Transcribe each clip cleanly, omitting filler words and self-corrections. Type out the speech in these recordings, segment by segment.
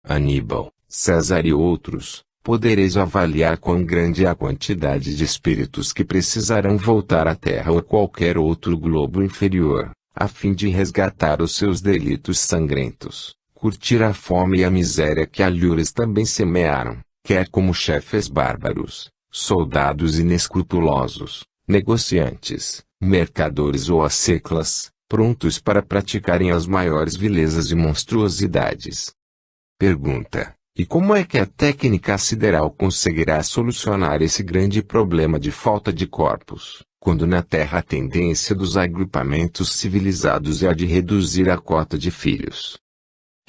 Aníbal, César e outros, podereis avaliar quão grande é a quantidade de espíritos que precisarão voltar à Terra ou qualquer outro globo inferior, a fim de resgatar os seus delitos sangrentos, curtir a fome e a miséria que alhures também semearam, quer como chefes bárbaros, soldados inescrupulosos, negociantes, mercadores ou asseclas, prontos para praticarem as maiores vilezas e monstruosidades. Pergunta: e como é que a técnica sideral conseguirá solucionar esse grande problema de falta de corpos, quando na Terra a tendência dos agrupamentos civilizados é a de reduzir a cota de filhos?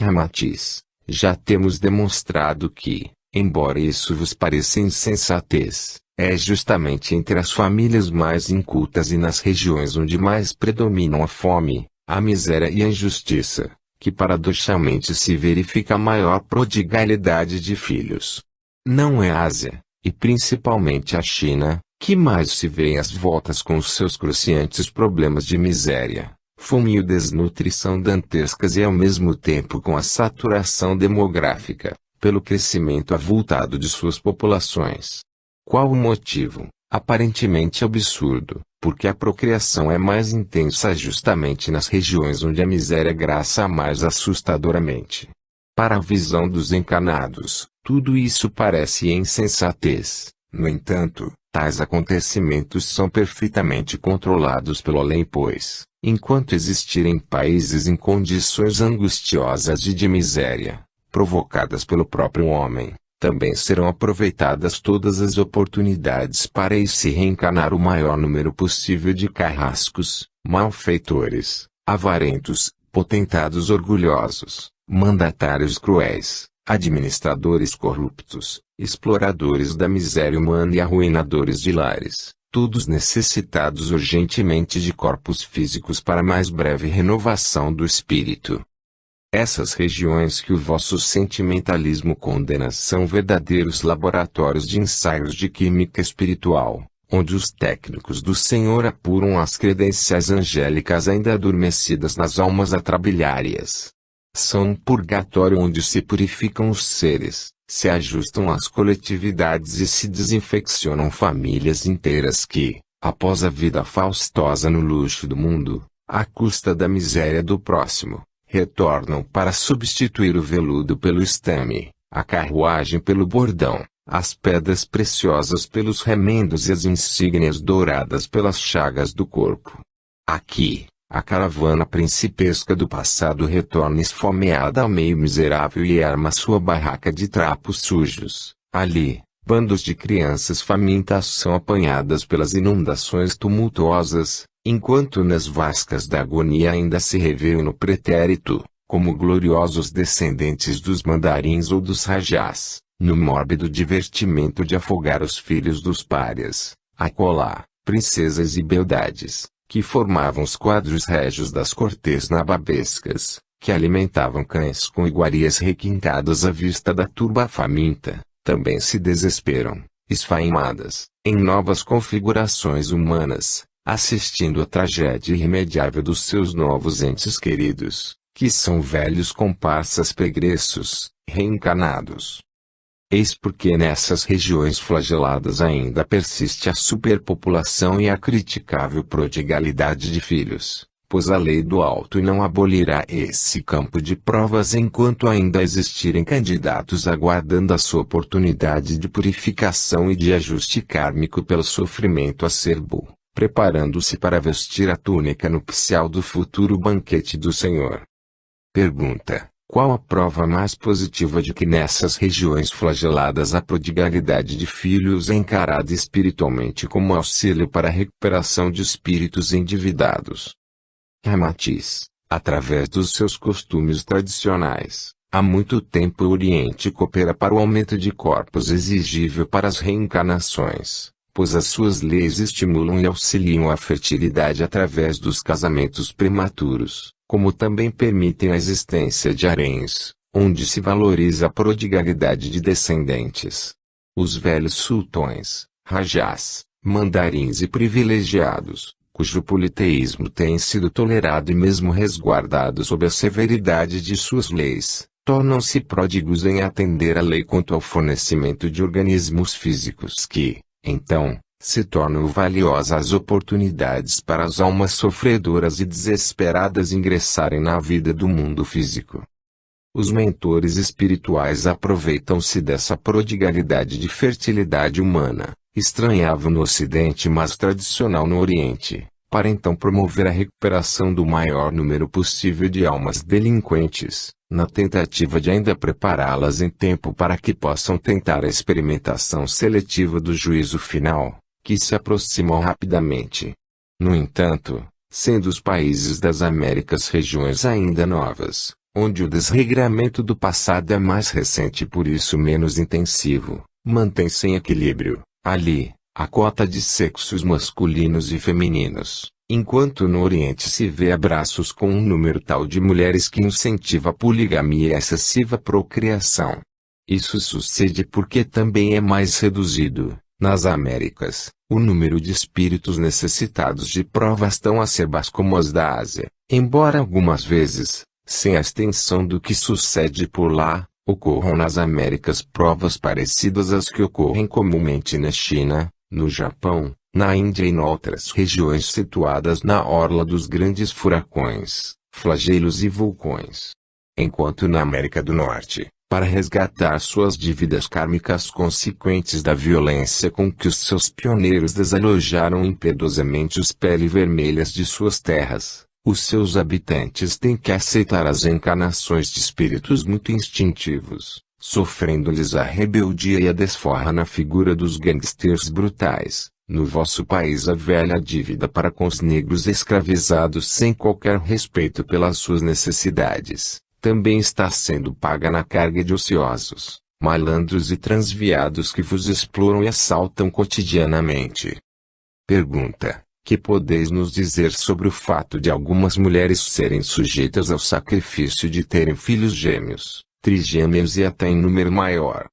Ramatiz: já temos demonstrado que, embora isso vos pareça insensatez, é justamente entre as famílias mais incultas e nas regiões onde mais predominam a fome, a miséria e a injustiça, que paradoxalmente se verifica a maior prodigalidade de filhos. Não é a Ásia, e principalmente a China, que mais se vê às voltas com os seus cruciantes problemas de miséria, fome e desnutrição dantescas e ao mesmo tempo com a saturação demográfica, pelo crescimento avultado de suas populações. Qual o motivo? Aparentemente absurdo, porque a procriação é mais intensa justamente nas regiões onde a miséria graça mais assustadoramente. Para a visão dos encarnados, tudo isso parece insensatez. No entanto, tais acontecimentos são perfeitamente controlados pelo além, pois, enquanto existirem países em condições angustiosas e de miséria, provocadas pelo próprio homem, também serão aproveitadas todas as oportunidades para se reencarnar o maior número possível de carrascos, malfeitores, avarentos, potentados orgulhosos, mandatários cruéis, administradores corruptos, exploradores da miséria humana e arruinadores de lares, todos necessitados urgentemente de corpos físicos para mais breve renovação do espírito. Essas regiões que o vosso sentimentalismo condena são verdadeiros laboratórios de ensaios de química espiritual, onde os técnicos do Senhor apuram as credenciais angélicas ainda adormecidas nas almas atrabilhárias. São um purgatório onde se purificam os seres, se ajustam às coletividades e se desinfeccionam famílias inteiras que, após a vida faustosa no luxo do mundo, à custa da miséria do próximo, retornam para substituir o veludo pelo estame, a carruagem pelo bordão, as pedras preciosas pelos remendos e as insígnias douradas pelas chagas do corpo. Aqui, a caravana principesca do passado retorna esfomeada ao meio miserável e arma sua barraca de trapos sujos. Ali, bandos de crianças famintas são apanhadas pelas inundações tumultuosas, enquanto nas vascas da agonia ainda se revêem no pretérito, como gloriosos descendentes dos mandarins ou dos rajás, no mórbido divertimento de afogar os filhos dos párias, acolá, princesas e beldades, que formavam os quadros régios das cortes nababescas, que alimentavam cães com iguarias requintadas à vista da turba faminta, também se desesperam, esfaimadas, em novas configurações humanas, assistindo à tragédia irremediável dos seus novos entes queridos, que são velhos comparsas pregressos, reencarnados. Eis porque nessas regiões flageladas ainda persiste a superpopulação e a criticável prodigalidade de filhos, pois a lei do alto não abolirá esse campo de provas enquanto ainda existirem candidatos aguardando a sua oportunidade de purificação e de ajuste kármico pelo sofrimento acerbo, preparando-se para vestir a túnica nupcial do futuro banquete do Senhor. Pergunta: qual a prova mais positiva de que nessas regiões flageladas a prodigalidade de filhos é encarada espiritualmente como auxílio para a recuperação de espíritos endividados? Ramatiz: através dos seus costumes tradicionais, há muito tempo o Oriente coopera para o aumento de corpos exigível para as reencarnações, pois as suas leis estimulam e auxiliam a fertilidade através dos casamentos prematuros, como também permitem a existência de haréns, onde se valoriza a prodigalidade de descendentes. Os velhos sultões, rajás, mandarins e privilegiados, cujo politeísmo tem sido tolerado e mesmo resguardado sob a severidade de suas leis, tornam-se pródigos em atender à lei quanto ao fornecimento de organismos físicos que, então, se tornam valiosas oportunidades para as almas sofredoras e desesperadas ingressarem na vida do mundo físico. Os mentores espirituais aproveitam-se dessa prodigalidade de fertilidade humana, estranhável no Ocidente mas tradicional no Oriente, para então promover a recuperação do maior número possível de almas delinquentes, na tentativa de ainda prepará-las em tempo para que possam tentar a experimentação seletiva do juízo final, que se aproximam rapidamente. No entanto, sendo os países das Américas regiões ainda novas, onde o desregramento do passado é mais recente e por isso menos intensivo, mantém-se em equilíbrio, ali, a cota de sexos masculinos e femininos, enquanto no Oriente se vê abraços com um número tal de mulheres que incentiva a poligamia e a excessiva procriação. Isso sucede porque também é mais reduzido, nas Américas, o número de espíritos necessitados de provas tão acerbas como as da Ásia, embora algumas vezes, sem a extensão do que sucede por lá, ocorram nas Américas provas parecidas às que ocorrem comumente na China, no Japão, na Índia e em outras regiões situadas na orla dos grandes furacões, flagelos e vulcões. Enquanto na América do Norte, para resgatar suas dívidas kármicas consequentes da violência com que os seus pioneiros desalojaram impiedosamente os pele vermelhas de suas terras, os seus habitantes têm que aceitar as encarnações de espíritos muito instintivos, sofrendo-lhes a rebeldia e a desforra na figura dos gangsters brutais. No vosso país a velha dívida para com os negros escravizados sem qualquer respeito pelas suas necessidades, também está sendo paga na carga de ociosos, malandros e transviados que vos exploram e assaltam cotidianamente. Pergunta: que podeis nos dizer sobre o fato de algumas mulheres serem sujeitas ao sacrifício de terem filhos gêmeos, trigêmeos e até em número maior?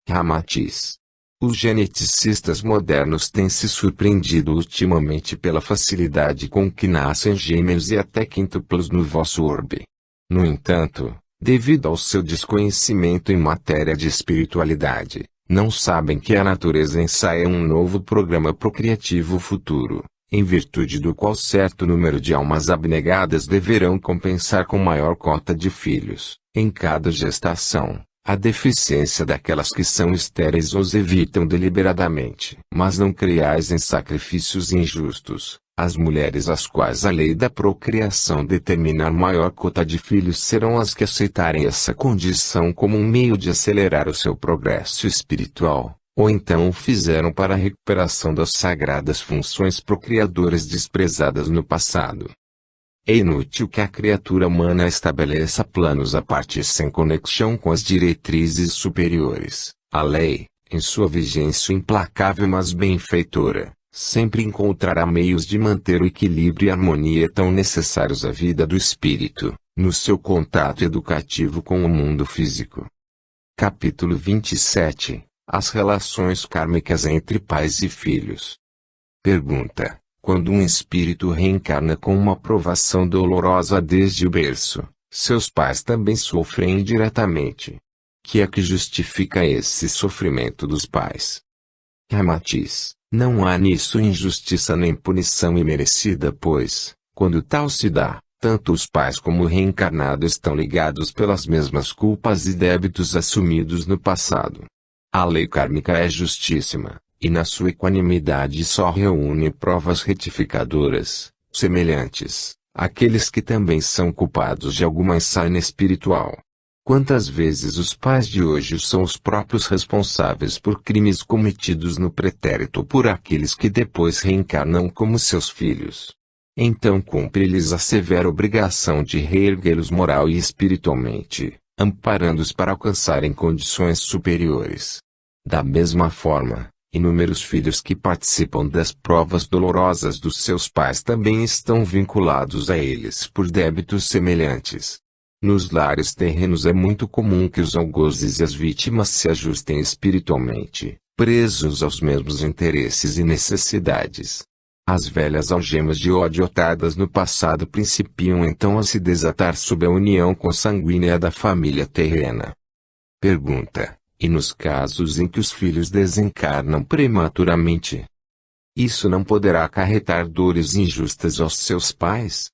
Ramatiz: os geneticistas modernos têm se surpreendido ultimamente pela facilidade com que nascem gêmeos e até quíntuplos no vosso orbe. No entanto, devido ao seu desconhecimento em matéria de espiritualidade, não sabem que a natureza ensaia um novo programa procriativo futuro, em virtude do qual certo número de almas abnegadas deverão compensar com maior cota de filhos, em cada gestação, a deficiência daquelas que são estéreis ou os evitam deliberadamente. Mas não criais em sacrifícios injustos. As mulheres às quais a lei da procriação determinar maior cota de filhos serão as que aceitarem essa condição como um meio de acelerar o seu progresso espiritual, ou então o fizeram para a recuperação das sagradas funções procriadoras desprezadas no passado. É inútil que a criatura humana estabeleça planos à parte sem conexão com as diretrizes superiores. A lei, em sua vigência implacável mas benfeitora, sempre encontrará meios de manter o equilíbrio e a harmonia tão necessários à vida do espírito, no seu contato educativo com o mundo físico. Capítulo 27 – As relações kármicas entre pais e filhos. Pergunta: quando um espírito reencarna com uma provação dolorosa desde o berço, seus pais também sofrem indiretamente. Que é que justifica esse sofrimento dos pais? Ramatiz: não há nisso injustiça nem punição imerecida, pois, quando tal se dá, tanto os pais como o reencarnado estão ligados pelas mesmas culpas e débitos assumidos no passado. A lei kármica é justíssima, e na sua equanimidade só reúne provas retificadoras, semelhantes, àqueles que também são culpados de alguma ensaina espiritual. Quantas vezes os pais de hoje são os próprios responsáveis por crimes cometidos no pretérito por aqueles que depois reencarnam como seus filhos? Então cumpre-lhes a severa obrigação de reerguê-los moral e espiritualmente, amparando-os para alcançarem condições superiores. Da mesma forma, inúmeros filhos que participam das provas dolorosas dos seus pais também estão vinculados a eles por débitos semelhantes. Nos lares terrenos é muito comum que os algozes e as vítimas se ajustem espiritualmente, presos aos mesmos interesses e necessidades. As velhas algemas de ódio atadas no passado principiam então a se desatar sob a união consanguínea da família terrena. Pergunta: e nos casos em que os filhos desencarnam prematuramente? Isso não poderá acarretar dores injustas aos seus pais?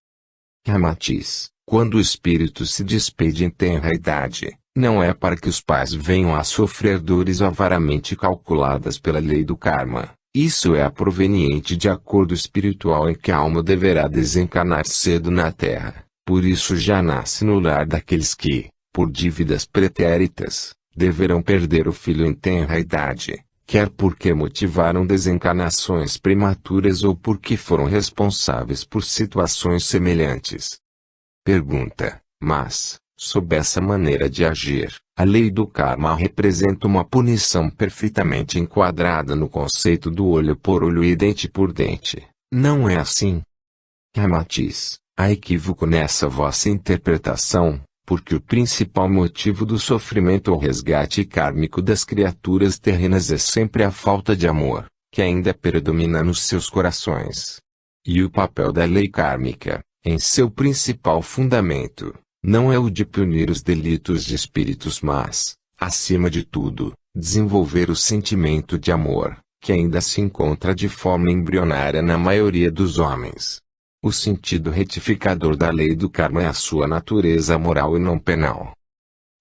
Ramatiz: quando o espírito se despede em tenra idade, não é para que os pais venham a sofrer dores avaramente calculadas pela lei do karma. Isso é proveniente de acordo espiritual em que a alma deverá desencarnar cedo na Terra. Por isso já nasce no lar daqueles que, por dívidas pretéritas, deverão perder o filho em tenra idade, quer porque motivaram desencarnações prematuras ou porque foram responsáveis por situações semelhantes. Pergunta: mas, sob essa maneira de agir, a lei do karma representa uma punição perfeitamente enquadrada no conceito do olho por olho e dente por dente. Não é assim? Ramatiz: há equívoco nessa vossa interpretação, porque o principal motivo do sofrimento ou resgate kármico das criaturas terrenas é sempre a falta de amor, que ainda predomina nos seus corações. E o papel da lei kármica, em seu principal fundamento, não é o de punir os delitos de espíritos mas, acima de tudo, desenvolver o sentimento de amor, que ainda se encontra de forma embrionária na maioria dos homens. O sentido retificador da lei do karma é a sua natureza moral e não penal.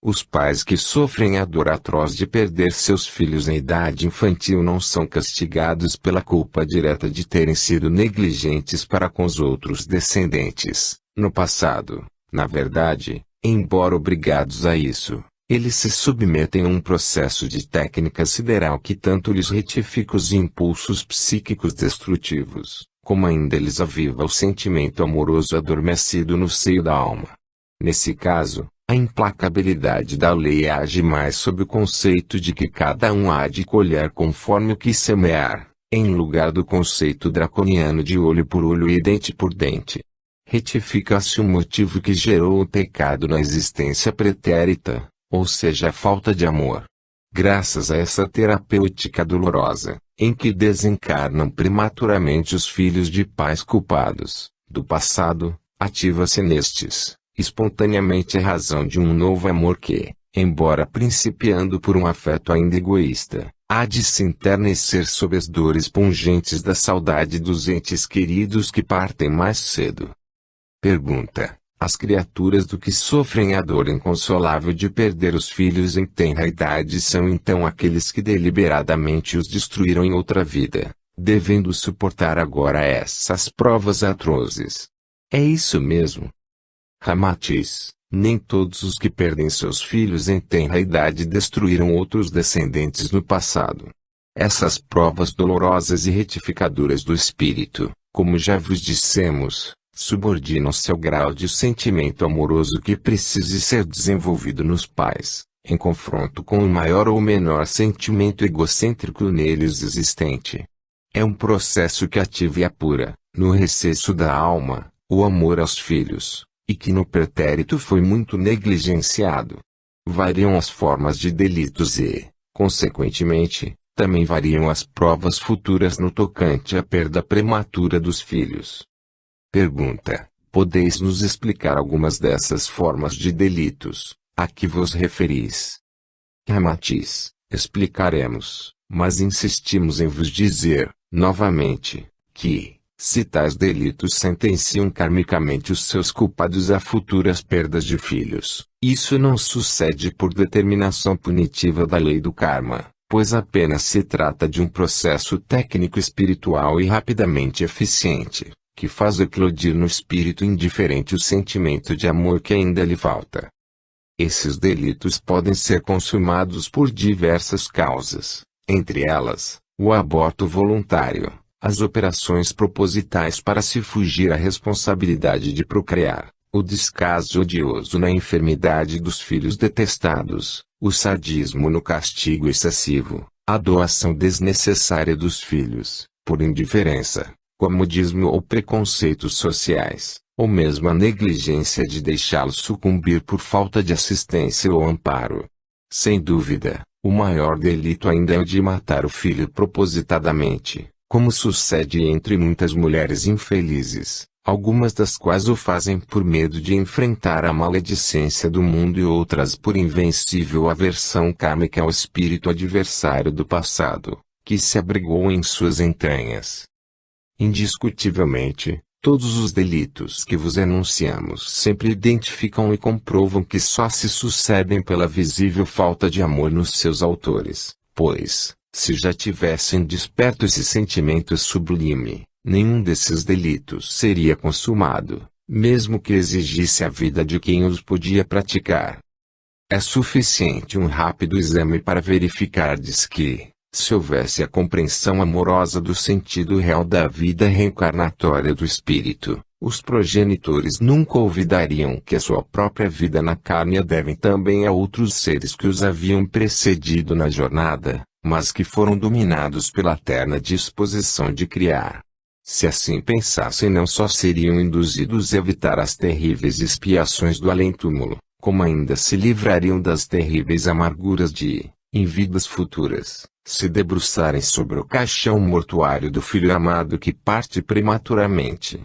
Os pais que sofrem a dor atroz de perder seus filhos em idade infantil não são castigados pela culpa direta de terem sido negligentes para com os outros descendentes, no passado. Na verdade, embora obrigados a isso, eles se submetem a um processo de técnica sideral que tanto lhes retifica os impulsos psíquicos destrutivos, como ainda lhes aviva o sentimento amoroso adormecido no seio da alma. Nesse caso, a implacabilidade da lei age mais sob o conceito de que cada um há de colher conforme o que semear, em lugar do conceito draconiano de olho por olho e dente por dente. Retifica-se o motivo que gerou o pecado na existência pretérita, ou seja a falta de amor. Graças a essa terapêutica dolorosa, em que desencarnam prematuramente os filhos de pais culpados, do passado, ativa-se nestes, espontaneamente a razão de um novo amor que, embora principiando por um afeto ainda egoísta, há de se enternecer sob as dores pungentes da saudade dos entes queridos que partem mais cedo. Pergunta: as criaturas do que sofrem a dor inconsolável de perder os filhos em tenra idade são então aqueles que deliberadamente os destruíram em outra vida, devendo suportar agora essas provas atrozes. É isso mesmo? Ramatiz: nem todos os que perdem seus filhos em tenra idade destruíram outros descendentes no passado. Essas provas dolorosas e retificadoras do espírito, como já vos dissemos, subordinam-se ao grau de sentimento amoroso que precise ser desenvolvido nos pais, em confronto com o maior ou menor sentimento egocêntrico neles existente. É um processo que ativa e apura, no recesso da alma, o amor aos filhos, e que no pretérito foi muito negligenciado. Variam as formas de delitos e, consequentemente, também variam as provas futuras no tocante à perda prematura dos filhos. Pergunta: podeis nos explicar algumas dessas formas de delitos, a que vos referis? Ramatiz: explicaremos, mas insistimos em vos dizer, novamente, que, se tais delitos sentenciam karmicamente os seus culpados a futuras perdas de filhos, isso não sucede por determinação punitiva da lei do karma, pois apenas se trata de um processo técnico espiritual e rapidamente eficiente, que faz eclodir no espírito indiferente o sentimento de amor que ainda lhe falta. Esses delitos podem ser consumados por diversas causas, entre elas, o aborto voluntário, as operações propositais para se fugir à responsabilidade de procriar, o descaso odioso na enfermidade dos filhos detestados, o sadismo no castigo excessivo, a doação desnecessária dos filhos, por indiferença, comodismo ou preconceitos sociais, ou mesmo a negligência de deixá-los sucumbir por falta de assistência ou amparo. Sem dúvida, o maior delito ainda é o de matar o filho propositadamente, Como sucede entre muitas mulheres infelizes, algumas das quais o fazem por medo de enfrentar a maledicência do mundo e outras por invencível aversão kármica ao espírito adversário do passado, que se abrigou em suas entranhas. Indiscutivelmente, todos os delitos que vos enunciamos sempre identificam e comprovam que só se sucedem pela visível falta de amor nos seus autores, pois, se já tivessem desperto esse sentimento sublime, nenhum desses delitos seria consumado, mesmo que exigisse a vida de quem os podia praticar. É suficiente um rápido exame para verificardes que, se houvesse a compreensão amorosa do sentido real da vida reencarnatória do espírito, os progenitores nunca olvidariam que a sua própria vida na carne a devem também a outros seres que os haviam precedido na jornada, mas que foram dominados pela terna disposição de criar. Se assim pensassem, não só seriam induzidos a evitar as terríveis expiações do além-túmulo, como ainda se livrariam das terríveis amarguras de, em vidas futuras, se debruçarem sobre o caixão mortuário do filho amado que parte prematuramente.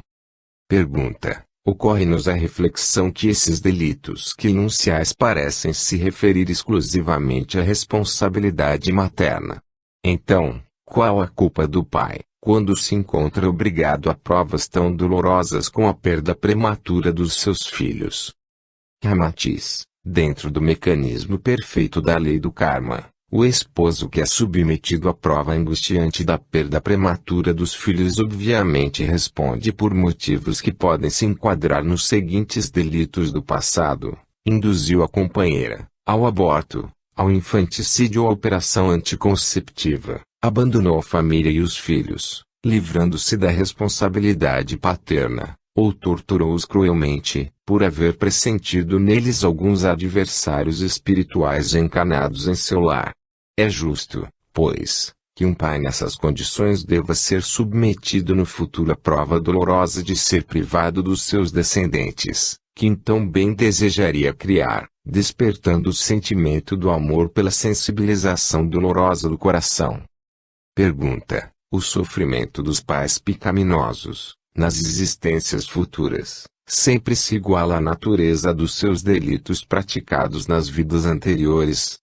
Pergunta: ocorre-nos a reflexão que esses delitos que enunciais parecem se referir exclusivamente à responsabilidade materna. Então, qual a culpa do pai, quando se encontra obrigado a provas tão dolorosas com a perda prematura dos seus filhos? Ramatiz: dentro do mecanismo perfeito da lei do karma, o esposo que é submetido à prova angustiante da perda prematura dos filhos obviamente responde por motivos que podem se enquadrar nos seguintes delitos do passado: induziu a companheira ao aborto, ao infanticídio ou à operação anticonceptiva, abandonou a família e os filhos, livrando-se da responsabilidade paterna, ou torturou-os cruelmente, por haver pressentido neles alguns adversários espirituais encarnados em seu lar. É justo, pois, que um pai nessas condições deva ser submetido no futuro à prova dolorosa de ser privado dos seus descendentes, que então bem desejaria criar, despertando o sentimento do amor pela sensibilização dolorosa do coração. Pergunta: o sofrimento dos pais pecaminosos, nas existências futuras, sempre se iguala à natureza dos seus delitos praticados nas vidas anteriores?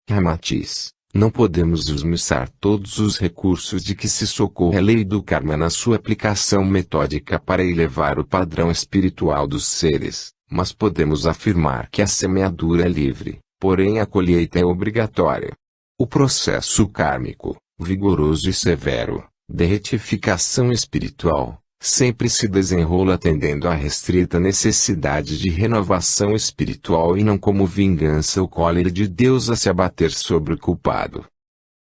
Ramatiz: não podemos esmiuçar todos os recursos de que se socorre a lei do karma na sua aplicação metódica para elevar o padrão espiritual dos seres, mas podemos afirmar que a semeadura é livre, porém a colheita é obrigatória. O processo kármico, vigoroso e severo, de retificação espiritual, sempre se desenrola atendendo à restrita necessidade de renovação espiritual e não como vingança ou cólera de Deus a se abater sobre o culpado.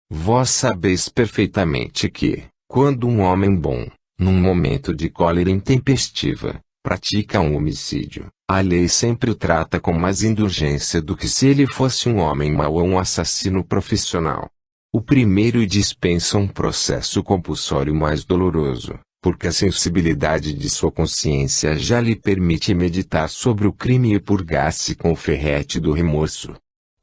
Vós sabeis perfeitamente que, quando um homem bom, num momento de cólera intempestiva, pratica um homicídio, a lei sempre o trata com mais indulgência do que se ele fosse um homem mau ou um assassino profissional. O primeiro dispensa um processo compulsório mais doloroso, porque a sensibilidade de sua consciência já lhe permite meditar sobre o crime e purgar-se com o ferrete do remorso.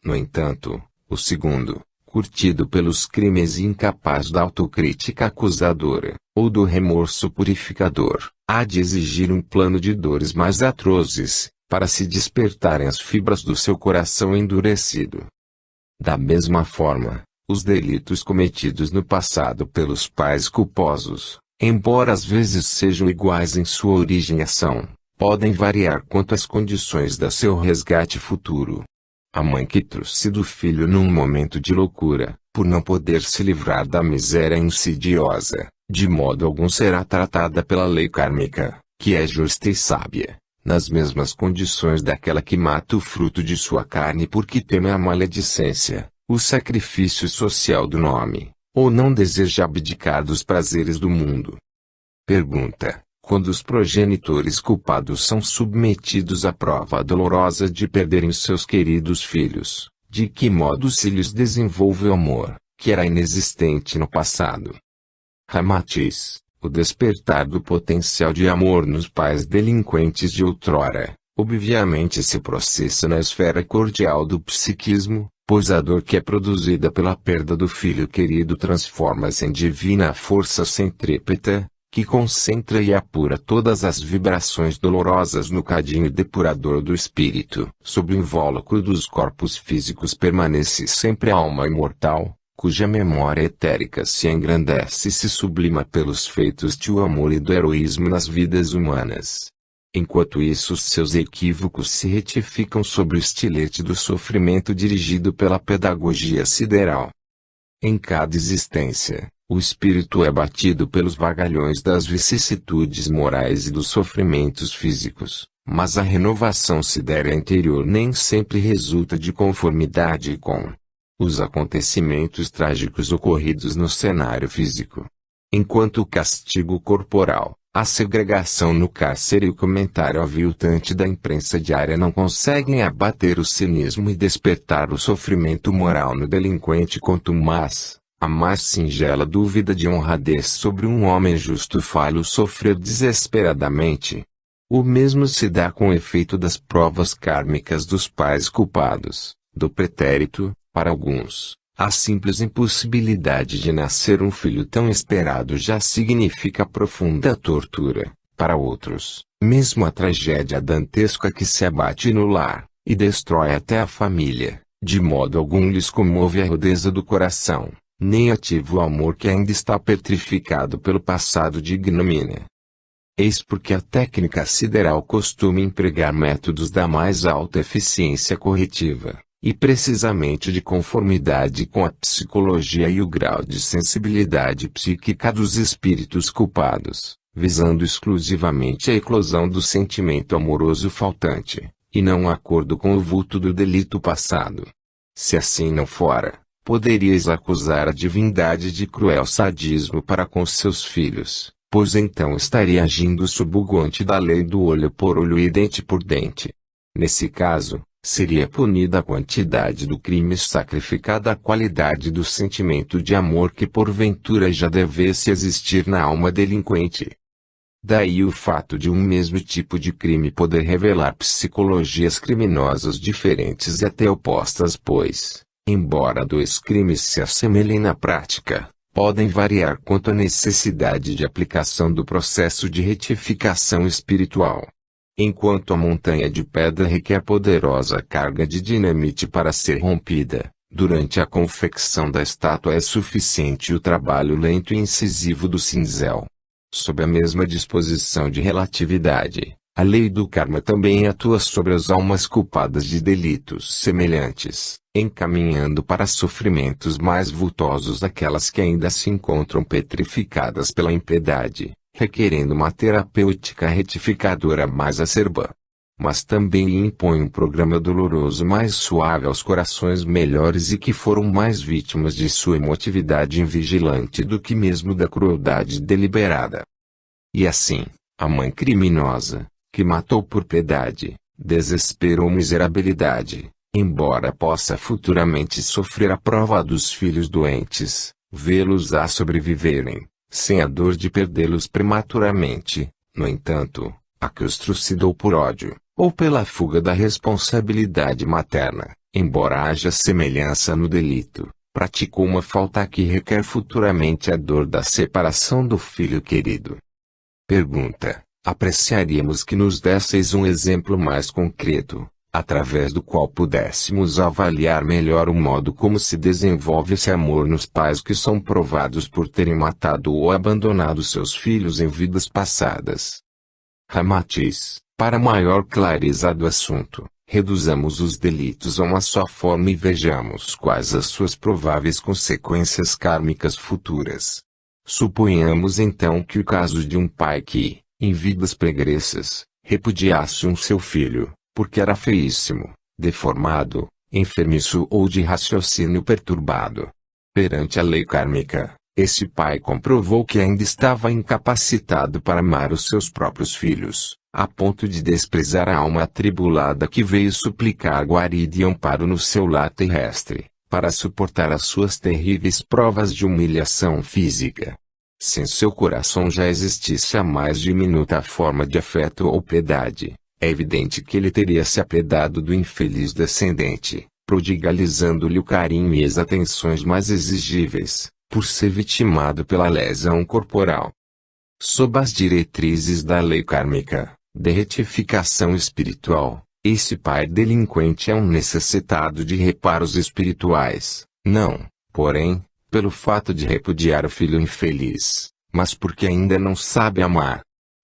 No entanto, o segundo, curtido pelos crimes e incapaz da autocrítica acusadora, ou do remorso purificador, há de exigir um plano de dores mais atrozes, para se despertarem as fibras do seu coração endurecido. Da mesma forma, os delitos cometidos no passado pelos pais culposos, embora às vezes sejam iguais em sua origem e ação, podem variar quanto às condições da seu resgate futuro. A mãe que trouxe do filho num momento de loucura, por não poder se livrar da miséria insidiosa, de modo algum será tratada pela lei kármica, que é justa e sábia, nas mesmas condições daquela que mata o fruto de sua carne porque teme a maledicência, o sacrifício social do nome, ou não deseja abdicar dos prazeres do mundo. Pergunta: quando os progenitores culpados são submetidos à prova dolorosa de perderem os seus queridos filhos, de que modo se lhes desenvolve o amor, que era inexistente no passado? Ramatiz: o despertar do potencial de amor nos pais delinquentes de outrora, obviamente se processa na esfera cordial do psiquismo, pois a dor que é produzida pela perda do filho querido transforma-se em divina força centrípeta, que concentra e apura todas as vibrações dolorosas no cadinho depurador do espírito. Sob o invólucro dos corpos físicos permanece sempre a alma imortal, cuja memória etérica se engrandece e se sublima pelos feitos do amor e do heroísmo nas vidas humanas. Enquanto isso, seus equívocos se retificam sobre o estilete do sofrimento dirigido pela pedagogia sideral. Em cada existência, o espírito é batido pelos vagalhões das vicissitudes morais e dos sofrimentos físicos, mas a renovação sidérea interior nem sempre resulta de conformidade com os acontecimentos trágicos ocorridos no cenário físico. Enquanto o castigo corporal, a segregação no cárcere e o comentário aviltante da imprensa diária não conseguem abater o cinismo e despertar o sofrimento moral no delinquente contumaz, a mais singela dúvida de honradez sobre um homem justo faz-o sofrer desesperadamente. O mesmo se dá com o efeito das provas kármicas dos pais culpados, do pretérito, para alguns. A simples impossibilidade de nascer um filho tão esperado já significa profunda tortura. Para outros, mesmo a tragédia dantesca que se abate no lar, e destrói até a família, de modo algum lhes comove a rudeza do coração, nem ativa o amor que ainda está petrificado pelo passado de ignomínia. Eis porque a técnica sideral costuma empregar métodos da mais alta eficiência corretiva, e precisamente de conformidade com a psicologia e o grau de sensibilidade psíquica dos espíritos culpados, visando exclusivamente a eclosão do sentimento amoroso faltante, e não um acordo com o vulto do delito passado. Se assim não fora, poderíeis acusar a divindade de cruel sadismo para com seus filhos, pois então estaria agindo sob o guante da lei do olho por olho e dente por dente. Nesse caso, seria punida a quantidade do crime e sacrificada a qualidade do sentimento de amor que porventura já devesse existir na alma delinquente. Daí o fato de um mesmo tipo de crime poder revelar psicologias criminosas diferentes e até opostas, pois, embora dois crimes se assemelhem na prática, podem variar quanto à necessidade de aplicação do processo de retificação espiritual. Enquanto a montanha de pedra requer poderosa carga de dinamite para ser rompida, durante a confecção da estátua é suficiente o trabalho lento e incisivo do cinzel. Sob a mesma disposição de relatividade, a lei do karma também atua sobre as almas culpadas de delitos semelhantes, encaminhando para sofrimentos mais vultosos aquelas que ainda se encontram petrificadas pela impiedade, requerendo uma terapêutica retificadora mais acerba. Mas também lhe impõe um programa doloroso mais suave aos corações melhores e que foram mais vítimas de sua emotividade invigilante do que mesmo da crueldade deliberada. E assim, a mãe criminosa, que matou por piedade, desespero ou miserabilidade, embora possa futuramente sofrer a prova dos filhos doentes, vê-los-á sobreviverem, sem a dor de perdê-los prematuramente, no entanto, a que os trucidou por ódio, ou pela fuga da responsabilidade materna, embora haja semelhança no delito, praticou uma falta que requer futuramente a dor da separação do filho querido. Pergunta: apreciaríamos que nos desseis um exemplo mais concreto, através do qual pudéssemos avaliar melhor o modo como se desenvolve esse amor nos pais que são provados por terem matado ou abandonado seus filhos em vidas passadas. Ramatiz: para maior clareza do assunto, reduzamos os delitos a uma só forma e vejamos quais as suas prováveis consequências kármicas futuras. Suponhamos então que o caso de um pai que, em vidas pregressas, repudiasse seu filho, porque era feíssimo, deformado, enfermiço ou de raciocínio perturbado. Perante a lei kármica, esse pai comprovou que ainda estava incapacitado para amar os seus próprios filhos, a ponto de desprezar a alma atribulada que veio suplicar guarida e amparo no seu lar terrestre, para suportar as suas terríveis provas de humilhação física. Se em seu coração já existisse a mais diminuta forma de afeto ou piedade, é evidente que ele teria se apiedado do infeliz descendente, prodigalizando-lhe o carinho e as atenções mais exigíveis, por ser vitimado pela lesão corporal. Sob as diretrizes da lei kármica, de retificação espiritual, esse pai delinquente é um necessitado de reparos espirituais, não, porém, pelo fato de repudiar o filho infeliz, mas porque ainda não sabe amar.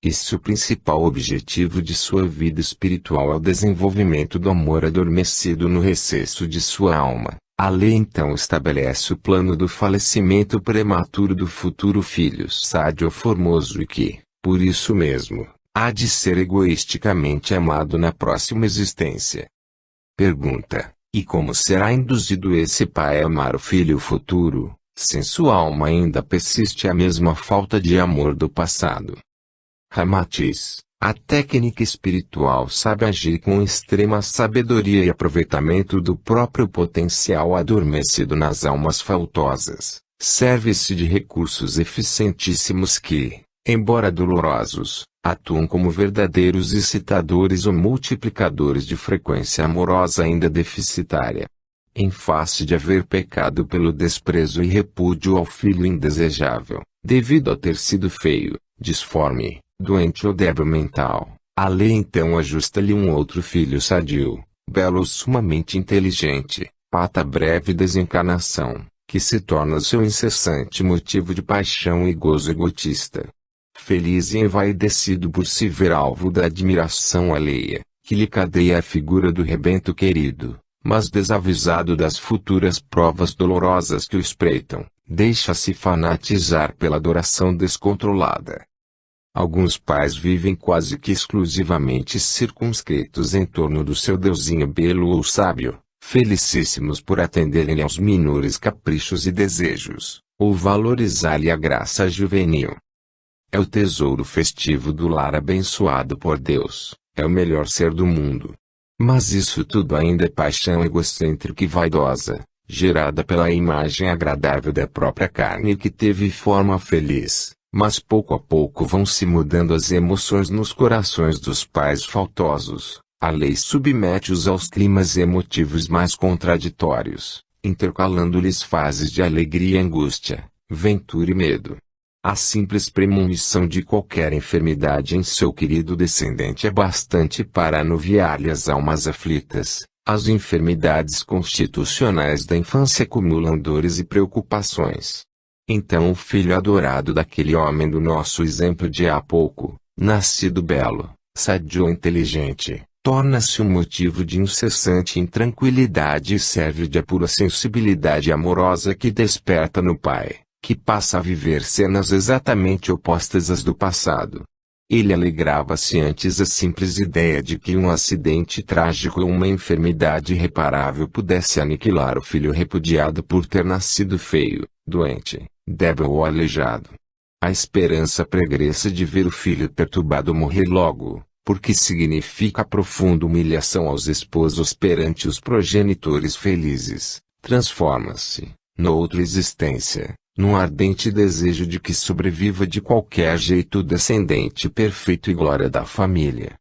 E se o principal objetivo de sua vida espiritual é o desenvolvimento do amor adormecido no recesso de sua alma, a lei então estabelece o plano do falecimento prematuro do futuro filho sádio formoso e que, por isso mesmo, há de ser egoisticamente amado na próxima existência. Pergunta: e como será induzido esse pai a amar o filho futuro, se em sua alma ainda persiste a mesma falta de amor do passado? Ramatiz: a técnica espiritual sabe agir com extrema sabedoria e aproveitamento do próprio potencial adormecido nas almas faltosas. Serve-se de recursos eficientíssimos que, embora dolorosos, atuam como verdadeiros excitadores ou multiplicadores de frequência amorosa ainda deficitária. Em face de haver pecado pelo desprezo e repúdio ao filho indesejável, devido a ter sido feio, disforme, doente ou débil mental, a lei então ajusta-lhe um outro filho sadio, belo ou sumamente inteligente, pata breve desencarnação, que se torna seu incessante motivo de paixão e gozo egotista. Feliz e envaidecido por se ver alvo da admiração alheia, que lhe cadeia a figura do rebento querido, mas desavisado das futuras provas dolorosas que o espreitam, deixa-se fanatizar pela adoração descontrolada. Alguns pais vivem quase que exclusivamente circunscritos em torno do seu deusinho belo ou sábio, felicíssimos por atenderem aos menores caprichos e desejos, ou valorizar-lhe a graça juvenil. É o tesouro festivo do lar abençoado por Deus, é o melhor ser do mundo. Mas isso tudo ainda é paixão egocêntrica e vaidosa, gerada pela imagem agradável da própria carne que teve forma feliz. Mas pouco a pouco vão se mudando as emoções nos corações dos pais faltosos. A lei submete-os aos climas emotivos mais contraditórios, intercalando-lhes fases de alegria e angústia, ventura e medo. A simples premonição de qualquer enfermidade em seu querido descendente é bastante para anuviar-lhe as almas aflitas. As enfermidades constitucionais da infância acumulam dores e preocupações. Então o filho adorado daquele homem do nosso exemplo de há pouco, nascido belo, sadio e inteligente, torna-se um motivo de incessante intranquilidade e serve de apura sensibilidade amorosa que desperta no pai, que passa a viver cenas exatamente opostas às do passado. Ele alegrava-se antes a simples ideia de que um acidente trágico ou uma enfermidade irreparável pudesse aniquilar o filho repudiado por ter nascido feio, doente, débil ou aleijado. A esperança pregressa de ver o filho perturbado morrer logo, porque significa profunda humilhação aos esposos perante os progenitores felizes, transforma-se, noutra existência, num ardente desejo de que sobreviva de qualquer jeito o descendente perfeito e glória da família.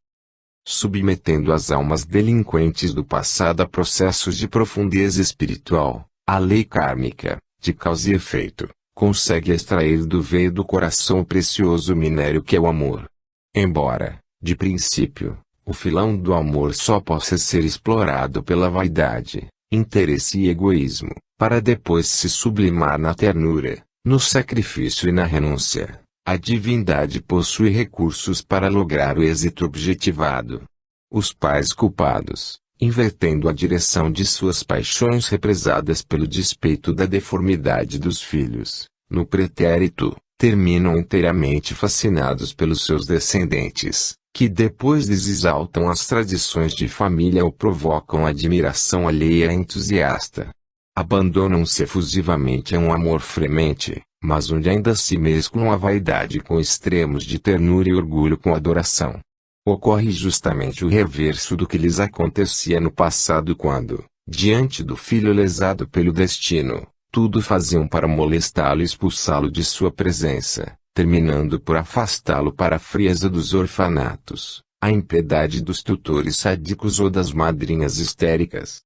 Submetendo as almas delinquentes do passado a processos de profundeza espiritual, a lei kármica, de causa e efeito, consegue extrair do veio do coração o precioso minério que é o amor. Embora, de princípio, o filão do amor só possa ser explorado pela vaidade, interesse e egoísmo, para depois se sublimar na ternura, no sacrifício e na renúncia, a divindade possui recursos para lograr o êxito objetivado. Os pais culpados, invertendo a direção de suas paixões represadas pelo despeito da deformidade dos filhos, no pretérito, terminam inteiramente fascinados pelos seus descendentes, que depois lhes exaltam as tradições de família ou provocam admiração alheia entusiasta. Abandonam-se efusivamente a um amor fremente, mas onde ainda se mesclam a vaidade com extremos de ternura e orgulho com adoração. Ocorre justamente o reverso do que lhes acontecia no passado quando, diante do filho lesado pelo destino, tudo faziam para molestá-lo e expulsá-lo de sua presença, terminando por afastá-lo para a frieza dos orfanatos, a impiedade dos tutores sádicos ou das madrinhas histéricas.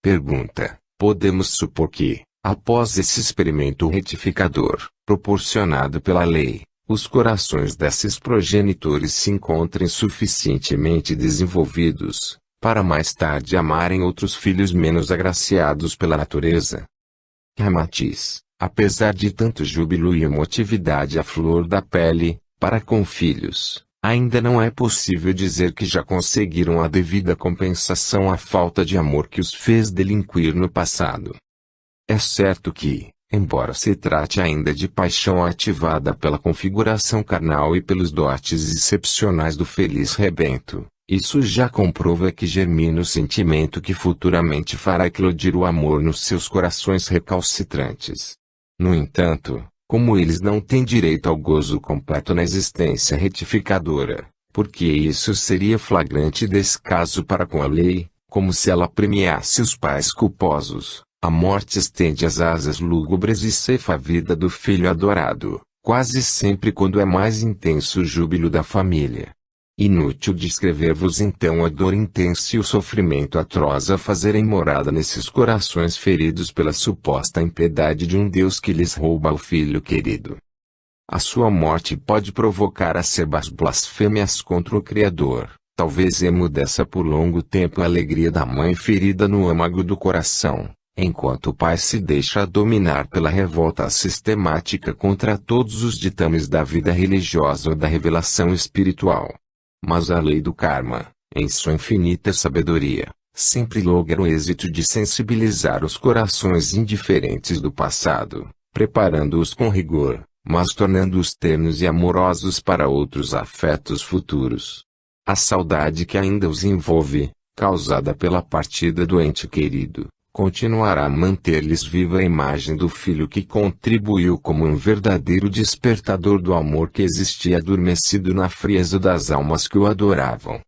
Pergunta: podemos supor que, após esse experimento retificador, proporcionado pela lei, os corações desses progenitores se encontrem suficientemente desenvolvidos, para mais tarde amarem outros filhos menos agraciados pela natureza? Ramatiz: apesar de tanto júbilo e emotividade à flor da pele, para com filhos, ainda não é possível dizer que já conseguiram a devida compensação à falta de amor que os fez delinquir no passado. É certo que, embora se trate ainda de paixão ativada pela configuração carnal e pelos dotes excepcionais do feliz rebento, isso já comprova que germina o sentimento que futuramente fará eclodir o amor nos seus corações recalcitrantes. No entanto, como eles não têm direito ao gozo completo na existência retificadora, porque isso seria flagrante descaso para com a lei, como se ela premiasse os pais culposos, a morte estende as asas lúgubres e ceifa a vida do filho adorado, quase sempre quando é mais intenso o júbilo da família. Inútil descrever-vos então a dor intensa e o sofrimento atroz a fazerem morada nesses corações feridos pela suposta impiedade de um Deus que lhes rouba o filho querido. A sua morte pode provocar acerbas blasfêmias contra o Criador, talvez emudeça por longo tempo a alegria da mãe ferida no âmago do coração, enquanto o pai se deixa dominar pela revolta sistemática contra todos os ditames da vida religiosa ou da revelação espiritual. Mas a lei do karma, em sua infinita sabedoria, sempre logra o êxito de sensibilizar os corações indiferentes do passado, preparando-os com rigor, mas tornando-os ternos e amorosos para outros afetos futuros. A saudade que ainda os envolve, causada pela partida do ente querido, continuará a manter-lhes viva a imagem do filho que contribuiu como um verdadeiro despertador do amor que existia adormecido na frieza das almas que o adoravam.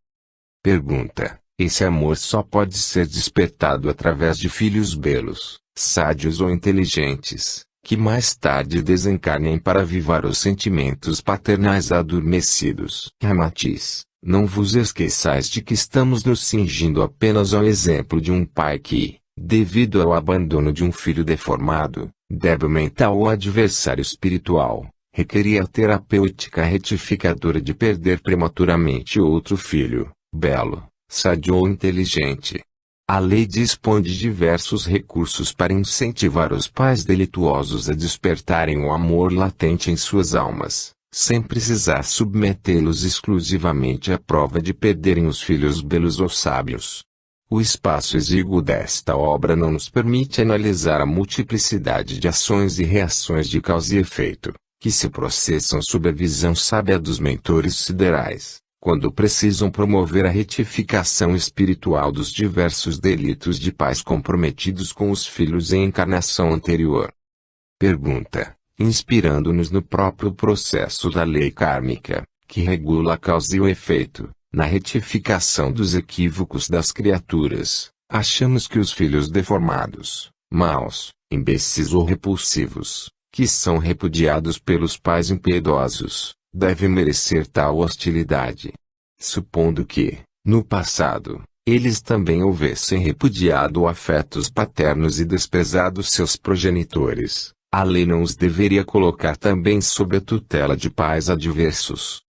Pergunta: esse amor só pode ser despertado através de filhos belos, sádios ou inteligentes, que mais tarde desencarnem para avivar os sentimentos paternais adormecidos. Ramatiz: não vos esqueçais de que estamos nos cingindo apenas ao exemplo de um pai que, devido ao abandono de um filho deformado, débil mental ou adversário espiritual, requeria a terapêutica retificadora de perder prematuramente outro filho, belo, sádio ou inteligente. A lei dispõe de diversos recursos para incentivar os pais delituosos a despertarem o amor latente em suas almas, sem precisar submetê-los exclusivamente à prova de perderem os filhos belos ou sábios. O espaço exíguo desta obra não nos permite analisar a multiplicidade de ações e reações de causa e efeito, que se processam sob a visão sábia dos mentores siderais, quando precisam promover a retificação espiritual dos diversos delitos de pais comprometidos com os filhos em encarnação anterior. Pergunta: inspirando-nos no próprio processo da lei kármica, que regula a causa e o efeito, na retificação dos equívocos das criaturas, achamos que os filhos deformados, maus, imbecis ou repulsivos, que são repudiados pelos pais impiedosos, devem merecer tal hostilidade. Supondo que, no passado, eles também houvessem repudiado afetos paternos e desprezado seus progenitores, a lei não os deveria colocar também sob a tutela de pais adversos.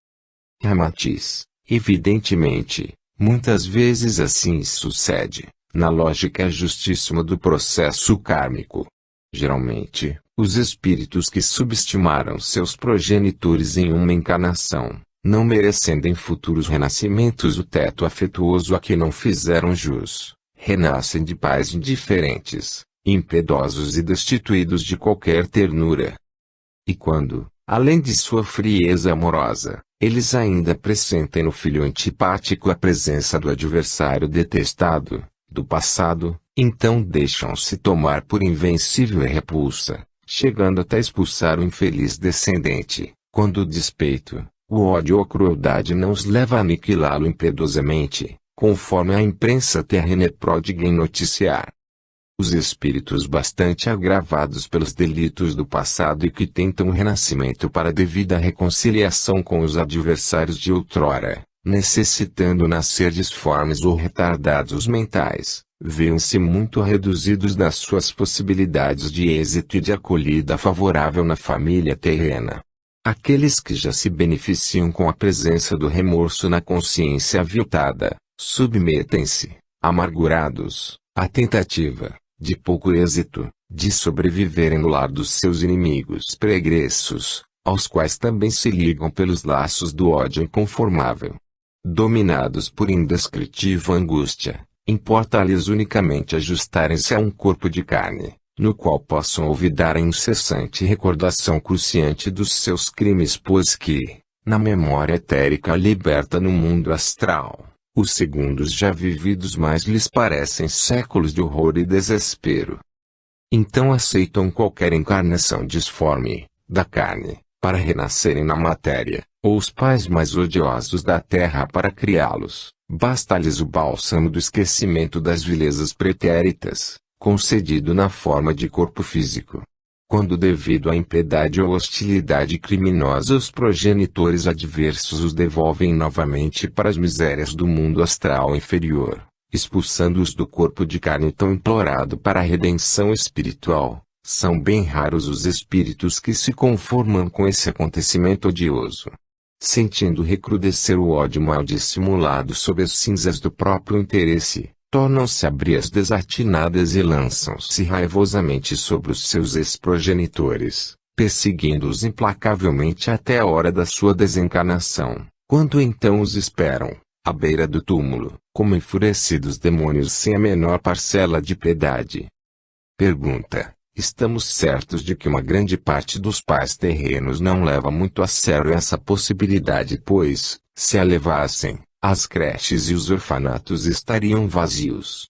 Ramatiz: evidentemente, muitas vezes assim sucede, na lógica justíssima do processo kármico. Geralmente, os espíritos que subestimaram seus progenitores em uma encarnação, não merecendo em futuros renascimentos o teto afetuoso a que não fizeram jus, renascem de pais indiferentes, impiedosos e destituídos de qualquer ternura. E quando, além de sua frieza amorosa, eles ainda pressentem no filho antipático a presença do adversário detestado, do passado, então deixam-se tomar por invencível repulsa, chegando até expulsar o infeliz descendente, quando o despeito, o ódio ou a crueldade não os leva a aniquilá-lo impiedosamente, conforme a imprensa terrena é pródiga em noticiar. Os espíritos bastante agravados pelos delitos do passado e que tentam o renascimento para a devida reconciliação com os adversários de outrora, necessitando nascer disformes ou retardados mentais, veem-se muito reduzidos nas suas possibilidades de êxito e de acolhida favorável na família terrena. Aqueles que já se beneficiam com a presença do remorso na consciência aviltada, submetem-se, amargurados, à tentativa, de pouco êxito, de sobreviverem no lar dos seus inimigos pregressos, aos quais também se ligam pelos laços do ódio inconformável. Dominados por indescritível angústia, importa-lhes unicamente ajustarem-se a um corpo de carne, no qual possam olvidar a incessante recordação cruciante dos seus crimes, pois que, na memória etérica liberta no mundo astral, os segundos já vividos mais lhes parecem séculos de horror e desespero. Então aceitam qualquer encarnação disforme, da carne, para renascerem na matéria, ou os pais mais odiosos da terra para criá-los. Basta-lhes o bálsamo do esquecimento das vilezas pretéritas, concedido na forma de corpo físico. Quando devido à impiedade ou hostilidade criminosa os progenitores adversos os devolvem novamente para as misérias do mundo astral inferior, expulsando-os do corpo de carne tão implorado para a redenção espiritual, são bem raros os espíritos que se conformam com esse acontecimento odioso. Sentindo recrudescer o ódio mal dissimulado sob as cinzas do próprio interesse, tornam-se abrias desatinadas e lançam-se raivosamente sobre os seus ex-progenitores, perseguindo-os implacavelmente até a hora da sua desencarnação, quando então os esperam, à beira do túmulo, como enfurecidos demônios sem a menor parcela de piedade. Pergunta: estamos certos de que uma grande parte dos pais terrenos não leva muito a sério essa possibilidade, pois, se a levassem, as creches e os orfanatos estariam vazios.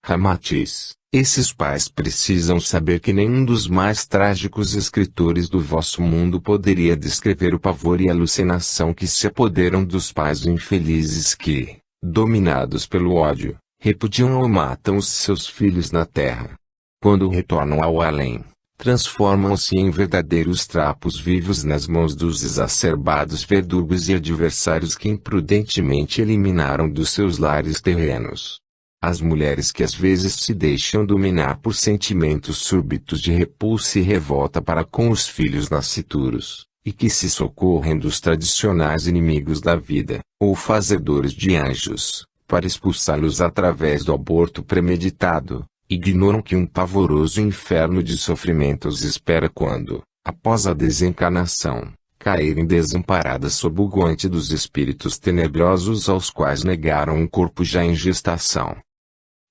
Ramatiz: esses pais precisam saber que nenhum dos mais trágicos escritores do vosso mundo poderia descrever o pavor e a alucinação que se apoderam dos pais infelizes que, dominados pelo ódio, repudiam ou matam os seus filhos na terra. Quando retornam ao além, transformam-se em verdadeiros trapos vivos nas mãos dos exacerbados verdugos e adversários que imprudentemente eliminaram dos seus lares terrenos. As mulheres que às vezes se deixam dominar por sentimentos súbitos de repulsa e revolta para com os filhos nascituros, e que se socorrem dos tradicionais inimigos da vida, ou fazedores de anjos, para expulsá-los através do aborto premeditado, ignoram que um pavoroso inferno de sofrimento os espera quando, após a desencarnação, caírem desamparadas sob o guante dos espíritos tenebrosos aos quais negaram um corpo já em gestação.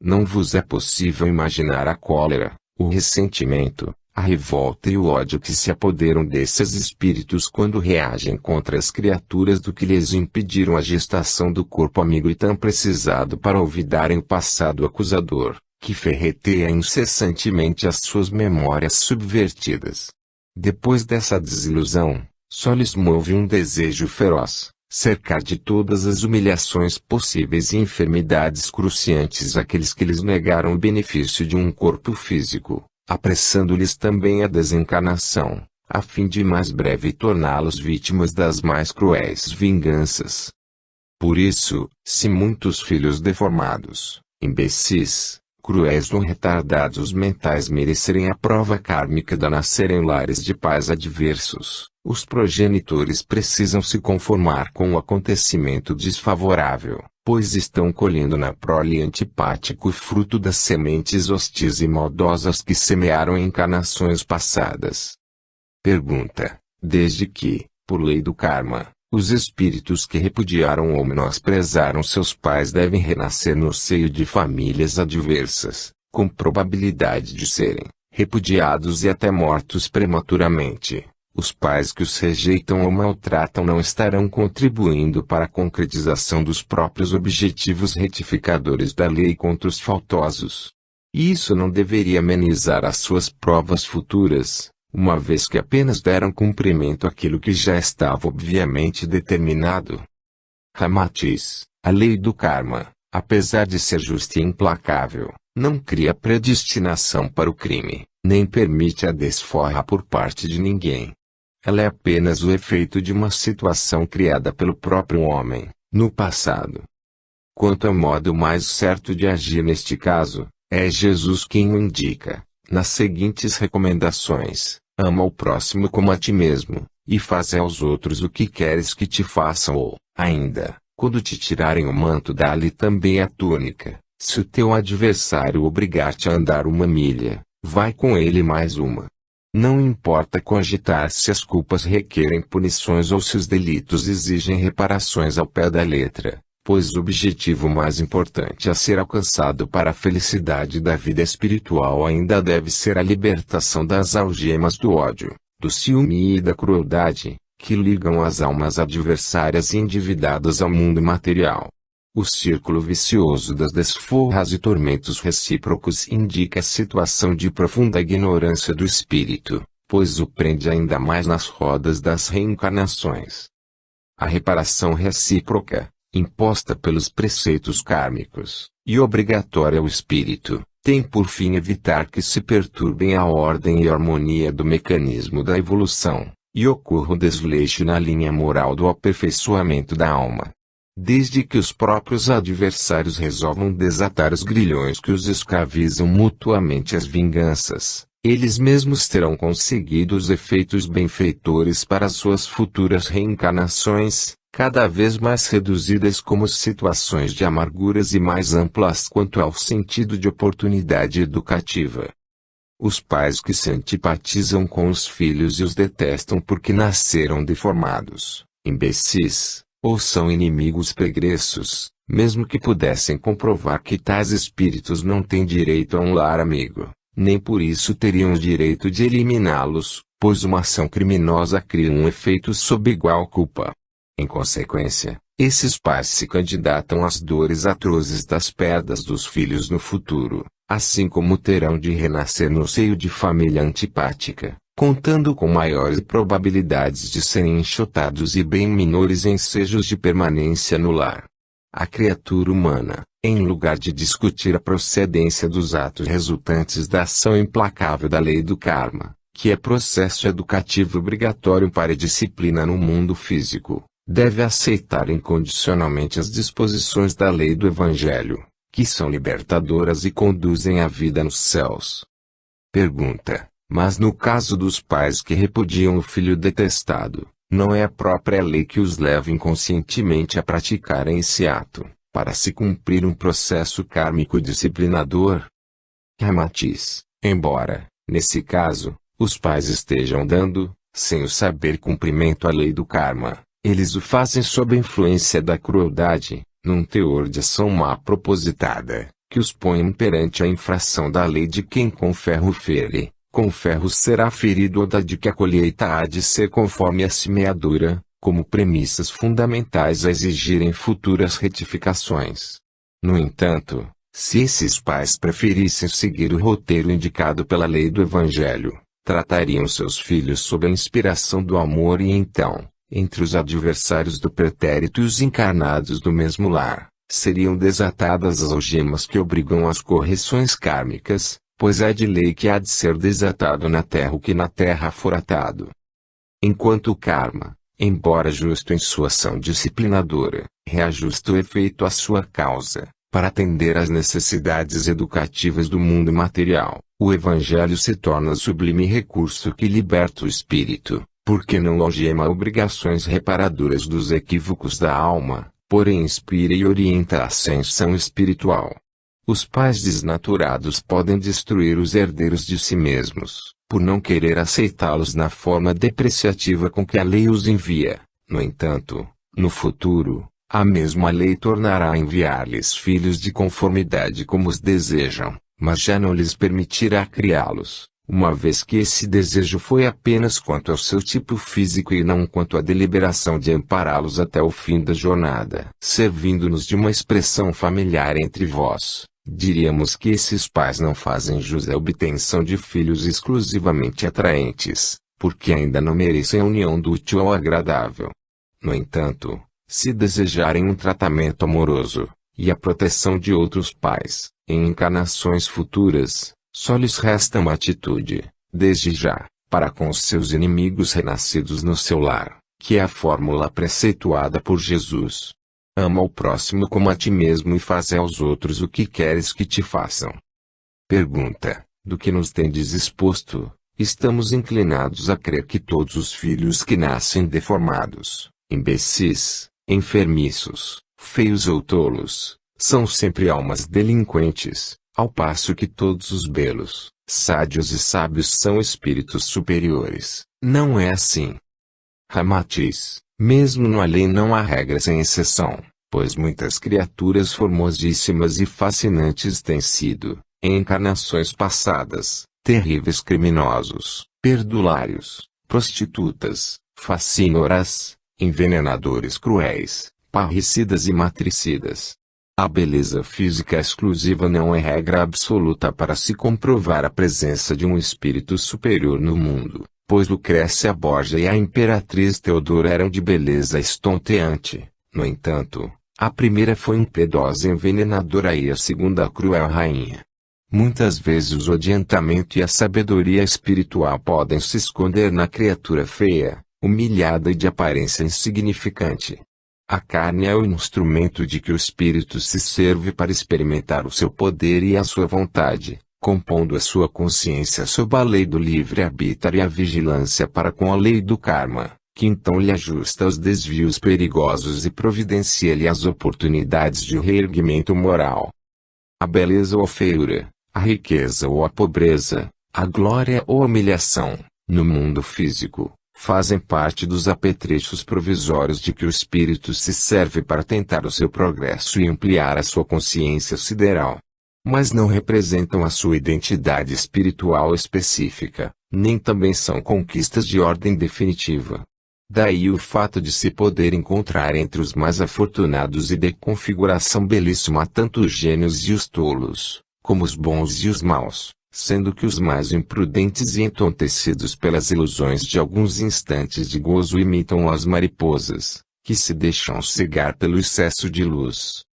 Não vos é possível imaginar a cólera, o ressentimento, a revolta e o ódio que se apoderam desses espíritos quando reagem contra as criaturas do que lhes impediram a gestação do corpo amigo e tão precisado para olvidarem o passado acusador, que ferreteia incessantemente as suas memórias subvertidas. Depois dessa desilusão, só lhes move um desejo feroz, cercar de todas as humilhações possíveis e enfermidades cruciantes aqueles que lhes negaram o benefício de um corpo físico, apressando-lhes também a desencarnação, a fim de mais breve torná-los vítimas das mais cruéis vinganças. Por isso, se muitos filhos deformados, imbecis, cruéis ou retardados mentais merecerem a prova kármica da nascer em lares de pais adversos, os progenitores precisam se conformar com o acontecimento desfavorável, pois estão colhendo na prole antipático o fruto das sementes hostis e maldosas que semearam em encarnações passadas. Pergunta: desde que, por lei do karma, os espíritos que repudiaram ou menosprezaram seus pais devem renascer no seio de famílias adversas, com probabilidade de serem repudiados e até mortos prematuramente, os pais que os rejeitam ou maltratam não estarão contribuindo para a concretização dos próprios objetivos retificadores da lei contra os faltosos. E isso não deveria amenizar as suas provas futuras, uma vez que apenas deram cumprimento àquilo que já estava obviamente determinado. Ramatiz: a lei do karma, apesar de ser justa e implacável, não cria predestinação para o crime, nem permite a desforra por parte de ninguém. Ela é apenas o efeito de uma situação criada pelo próprio homem, no passado. Quanto ao modo mais certo de agir neste caso, é Jesus quem o indica, nas seguintes recomendações: ama o próximo como a ti mesmo, e faz aos outros o que queres que te façam, ou, ainda, quando te tirarem o manto, dá-lhe também a túnica. Se o teu adversário obrigar-te a andar 1 milha, vai com ele mais 1. Não importa cogitar se as culpas requerem punições ou se os delitos exigem reparações ao pé da letra, pois o objetivo mais importante a ser alcançado para a felicidade da vida espiritual ainda deve ser a libertação das algemas do ódio, do ciúme e da crueldade, que ligam as almas adversárias e endividadas ao mundo material. O círculo vicioso das desforras e tormentos recíprocos indica a situação de profunda ignorância do espírito, pois o prende ainda mais nas rodas das reencarnações. A reparação recíproca, imposta pelos preceitos kármicos, e obrigatória ao espírito, tem por fim evitar que se perturbem a ordem e a harmonia do mecanismo da evolução, e ocorra o desleixo na linha moral do aperfeiçoamento da alma. Desde que os próprios adversários resolvam desatar os grilhões que os escravizam mutuamente às vinganças, eles mesmos terão conseguido os efeitos benfeitores para suas futuras reencarnações, cada vez mais reduzidas como situações de amarguras e mais amplas quanto ao sentido de oportunidade educativa. Os pais que se antipatizam com os filhos e os detestam porque nasceram deformados, imbecis, ou são inimigos pregressos, mesmo que pudessem comprovar que tais espíritos não têm direito a um lar amigo, nem por isso teriam o direito de eliminá-los, pois uma ação criminosa cria um efeito sob igual culpa. Em consequência, esses pais se candidatam às dores atrozes das perdas dos filhos no futuro, assim como terão de renascer no seio de família antipática, contando com maiores probabilidades de serem enxotados e bem menores ensejos de permanência no lar. A criatura humana, em lugar de discutir a procedência dos atos resultantes da ação implacável da lei do karma, que é processo educativo obrigatório para a disciplina no mundo físico, deve aceitar incondicionalmente as disposições da lei do Evangelho, que são libertadoras e conduzem a vida nos céus. Pergunta: mas no caso dos pais que repudiam o filho detestado, não é a própria lei que os leva inconscientemente a praticarem esse ato, para se cumprir um processo kármico disciplinador? Ramatiz: embora, nesse caso, os pais estejam dando, sem o saber, cumprimento à lei do karma, eles o fazem sob a influência da crueldade, num teor de ação má propositada, que os põe perante a infração da lei de quem com ferro fere, com ferro será ferido, ou da de que a colheita há de ser conforme a semeadura, como premissas fundamentais a exigirem futuras retificações. No entanto, se esses pais preferissem seguir o roteiro indicado pela lei do Evangelho, tratariam seus filhos sob a inspiração do amor e então, entre os adversários do pretérito e os encarnados do mesmo lar, seriam desatadas as algemas que obrigam às correções kármicas, pois é de lei que há de ser desatado na terra o que na terra for atado. Enquanto o karma, embora justo em sua ação disciplinadora, reajusta o efeito à sua causa, para atender às necessidades educativas do mundo material, o Evangelho se torna sublime recurso que liberta o espírito, porque não algema obrigações reparadoras dos equívocos da alma, porém inspira e orienta a ascensão espiritual. Os pais desnaturados podem destruir os herdeiros de si mesmos, por não querer aceitá-los na forma depreciativa com que a lei os envia. No entanto, no futuro, a mesma lei tornará a enviar-lhes filhos de conformidade como os desejam, mas já não lhes permitirá criá-los, uma vez que esse desejo foi apenas quanto ao seu tipo físico e não quanto à deliberação de ampará-los até o fim da jornada. Servindo-nos de uma expressão familiar entre vós, diríamos que esses pais não fazem jus à obtenção de filhos exclusivamente atraentes, porque ainda não merecem a união do útil ao agradável. No entanto, se desejarem um tratamento amoroso, e a proteção de outros pais, em encarnações futuras, só lhes resta uma atitude, desde já, para com os seus inimigos renascidos no seu lar, que é a fórmula preceituada por Jesus. Ama o próximo como a ti mesmo e faz aos outros o que queres que te façam. Pergunta: do que nos tendes exposto, estamos inclinados a crer que todos os filhos que nascem deformados, imbecis, enfermiços, feios ou tolos, são sempre almas delinquentes, ao passo que todos os belos, sádios e sábios são espíritos superiores. Não é assim. Ramatiz: mesmo no além não há regra sem exceção, pois muitas criaturas formosíssimas e fascinantes têm sido, em encarnações passadas, terríveis criminosos, perdulários, prostitutas, facínoras, envenenadores cruéis, parricidas e matricidas. A beleza física exclusiva não é regra absoluta para se comprovar a presença de um espírito superior no mundo, pois Lucrécia Borgia e a imperatriz Teodora eram de beleza estonteante. No entanto, a primeira foi impiedosa e envenenadora e a segunda a cruel rainha. Muitas vezes o adiantamento e a sabedoria espiritual podem se esconder na criatura feia, humilhada e de aparência insignificante. A carne é o instrumento de que o espírito se serve para experimentar o seu poder e a sua vontade, compondo a sua consciência sob a lei do livre-arbítrio e a vigilância para com a lei do karma, que então lhe ajusta os desvios perigosos e providencia-lhe as oportunidades de reerguimento moral. A beleza ou a feiura, a riqueza ou a pobreza, a glória ou a humilhação, no mundo físico, fazem parte dos apetrechos provisórios de que o espírito se serve para tentar o seu progresso e ampliar a sua consciência sideral. Mas não representam a sua identidade espiritual específica, nem também são conquistas de ordem definitiva. Daí o fato de se poder encontrar entre os mais afortunados e de configuração belíssima tanto os gênios e os tolos, como os bons e os maus, sendo que os mais imprudentes e entontecidos pelas ilusões de alguns instantes de gozo imitam as mariposas, que se deixam cegar pelo excesso de luz.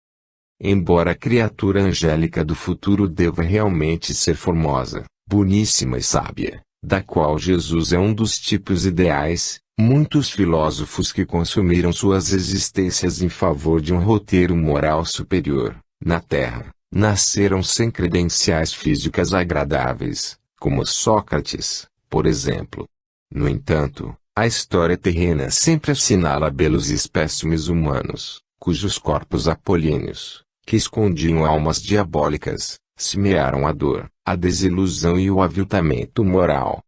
Embora a criatura angélica do futuro deva realmente ser formosa, boníssima e sábia, da qual Jesus é um dos tipos ideais, muitos filósofos que consumiram suas existências em favor de um roteiro moral superior, na Terra, nasceram sem credenciais físicas agradáveis, como Sócrates, por exemplo. No entanto, a história terrena sempre assinala belos espécimes humanos, cujos corpos apolíneos, que escondiam almas diabólicas, semearam a dor, a desilusão e o aviltamento moral.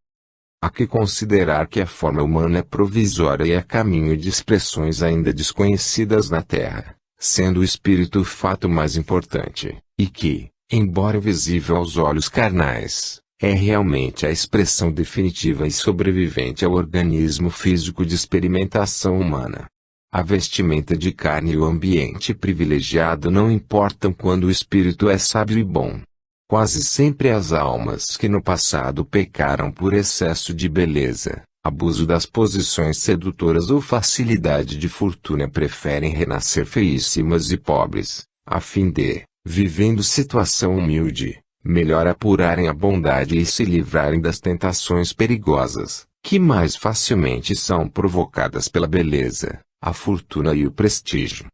Há que considerar que a forma humana é provisória e a caminho de expressões ainda desconhecidas na Terra, sendo o espírito o fato mais importante, e que, embora visível aos olhos carnais, é realmente a expressão definitiva e sobrevivente ao organismo físico de experimentação humana. A vestimenta de carne e o ambiente privilegiado não importam quando o espírito é sábio e bom. Quase sempre as almas que no passado pecaram por excesso de beleza, abuso das posições sedutoras ou facilidade de fortuna preferem renascer feíssimas e pobres, a fim de, vivendo situação humilde, melhor apurarem a bondade e se livrarem das tentações perigosas, que mais facilmente são provocadas pela beleza, a fortuna e o prestígio.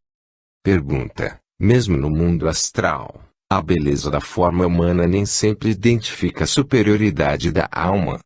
Pergunta: mesmo no mundo astral, a beleza da forma humana nem sempre identifica a superioridade da alma?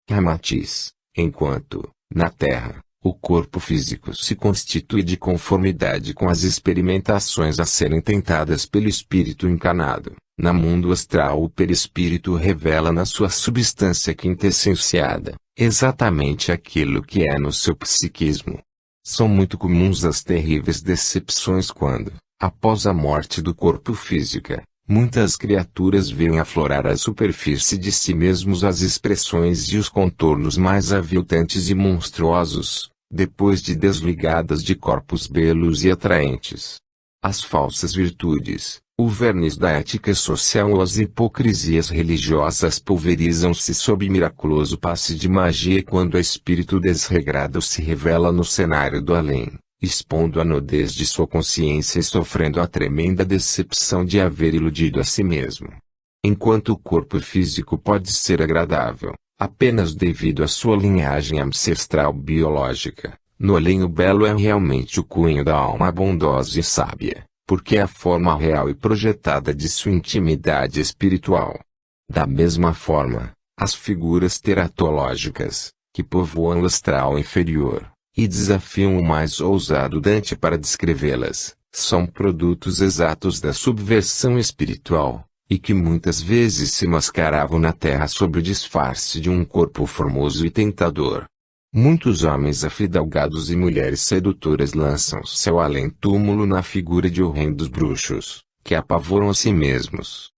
Ramatiz: enquanto, na Terra, o corpo físico se constitui de conformidade com as experimentações a serem tentadas pelo espírito encarnado, na mundo astral o perispírito revela na sua substância quintessenciada, exatamente aquilo que é no seu psiquismo. São muito comuns as terríveis decepções quando, após a morte do corpo física, muitas criaturas veem aflorar à superfície de si mesmos as expressões e os contornos mais aviltantes e monstruosos, depois de desligadas de corpos belos e atraentes. As falsas virtudes, o verniz da ética social ou as hipocrisias religiosas pulverizam-se sob miraculoso passe de magia quando o espírito desregrado se revela no cenário do além, expondo a nudez de sua consciência e sofrendo a tremenda decepção de haver iludido a si mesmo. Enquanto o corpo físico pode ser agradável, apenas devido à sua linhagem ancestral biológica, No além o belo é realmente o cunho da alma bondosa e sábia, porque é a forma real e projetada de sua intimidade espiritual. Da mesma forma, as figuras teratológicas, que povoam o astral inferior, e desafiam o mais ousado Dante para descrevê-las, são produtos exatos da subversão espiritual, e que muitas vezes se mascaravam na terra sob o disfarce de um corpo formoso e tentador. Muitos homens afidalgados e mulheres sedutoras lançam-se ao além-túmulo na figura de horrendos bruxos, que apavoram a si mesmos.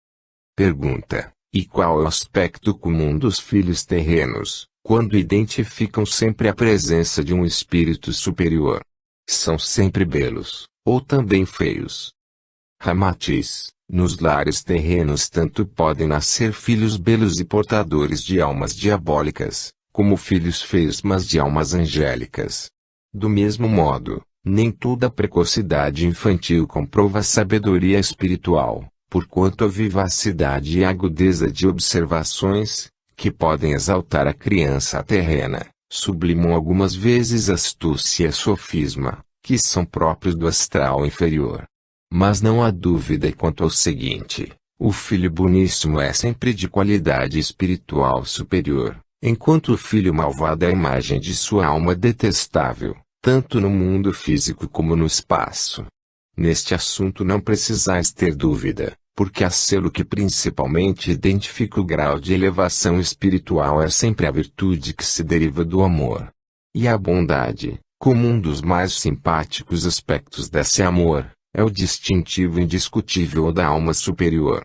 Pergunta: e qual é o aspecto comum dos filhos terrenos, quando identificam sempre a presença de um espírito superior? São sempre belos, ou também feios? Ramatiz: nos lares terrenos tanto podem nascer filhos belos e portadores de almas diabólicas, como filhos feios mas de almas angélicas. Do mesmo modo, nem toda precocidade infantil comprova a sabedoria espiritual, porquanto a vivacidade e a agudeza de observações, que podem exaltar a criança terrena, sublimam algumas vezes a astúcia e a sofisma, que são próprios do astral inferior. Mas não há dúvida quanto ao seguinte: o filho boníssimo é sempre de qualidade espiritual superior, enquanto o filho malvado é a imagem de sua alma detestável, tanto no mundo físico como no espaço. Neste assunto não precisais ter dúvida, porque a selo que principalmente identifica o grau de elevação espiritual é sempre a virtude que se deriva do amor. E a bondade, como um dos mais simpáticos aspectos desse amor, é o distintivo indiscutível da alma superior.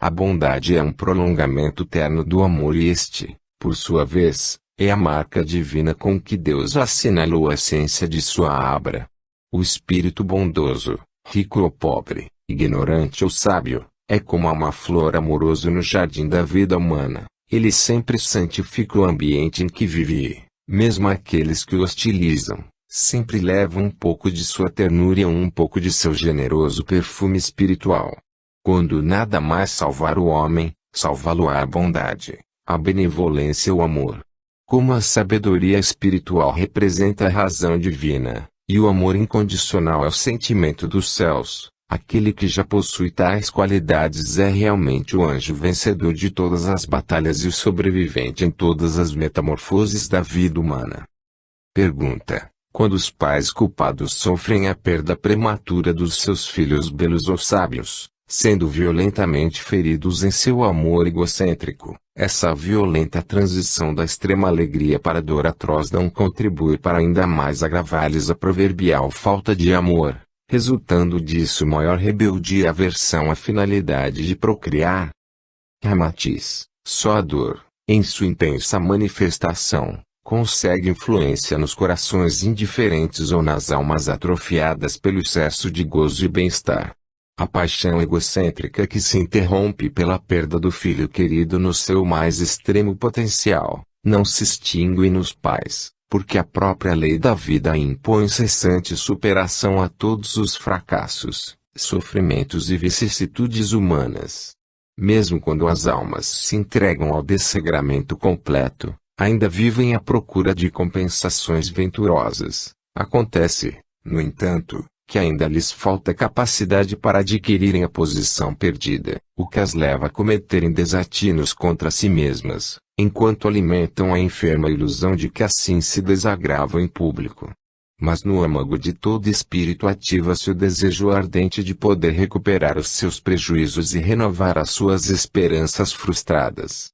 A bondade é um prolongamento terno do amor e este, por sua vez, é a marca divina com que Deus assinalou a essência de sua obra. O espírito bondoso, rico ou pobre, ignorante ou sábio, é como uma flor amorosa no jardim da vida humana. Ele sempre santifica o ambiente em que vive, mesmo aqueles que o hostilizam, sempre levam um pouco de sua ternura e um pouco de seu generoso perfume espiritual. Quando nada mais salvar o homem, salvá-lo-á a bondade, a benevolência e o amor. Como a sabedoria espiritual representa a razão divina, e o amor incondicional é o sentimento dos céus, aquele que já possui tais qualidades é realmente o anjo vencedor de todas as batalhas e o sobrevivente em todas as metamorfoses da vida humana. Pergunta: quando os pais culpados sofrem a perda prematura dos seus filhos belos ou sábios, sendo violentamente feridos em seu amor egocêntrico, essa violenta transição da extrema alegria para a dor atroz não contribui para ainda mais agravar-lhes a proverbial falta de amor, resultando disso maior rebeldia e aversão à finalidade de procriar? Ramatiz: só a dor, em sua intensa manifestação, consegue influência nos corações indiferentes ou nas almas atrofiadas pelo excesso de gozo e bem-estar. A paixão egocêntrica que se interrompe pela perda do filho querido no seu mais extremo potencial, não se extingue nos pais, porque a própria lei da vida impõe incessante superação a todos os fracassos, sofrimentos e vicissitudes humanas. Mesmo quando as almas se entregam ao dessagramento completo, ainda vivem à procura de compensações venturosas. Acontece, no entanto, que ainda lhes falta capacidade para adquirirem a posição perdida, o que as leva a cometerem desatinos contra si mesmas, enquanto alimentam a enferma ilusão de que assim se desagravam em público. Mas no âmago de todo espírito ativa-se o desejo ardente de poder recuperar os seus prejuízos e renovar as suas esperanças frustradas.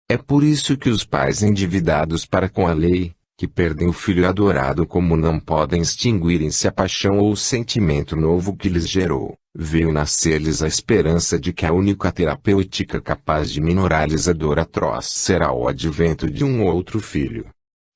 É por isso que os pais endividados para com a lei, que perdem o filho adorado como não podem extinguirem-se a paixão ou o sentimento novo que lhes gerou, veio nascer-lhes a esperança de que a única terapêutica capaz de minorar-lhes a dor atroz será o advento de um outro filho.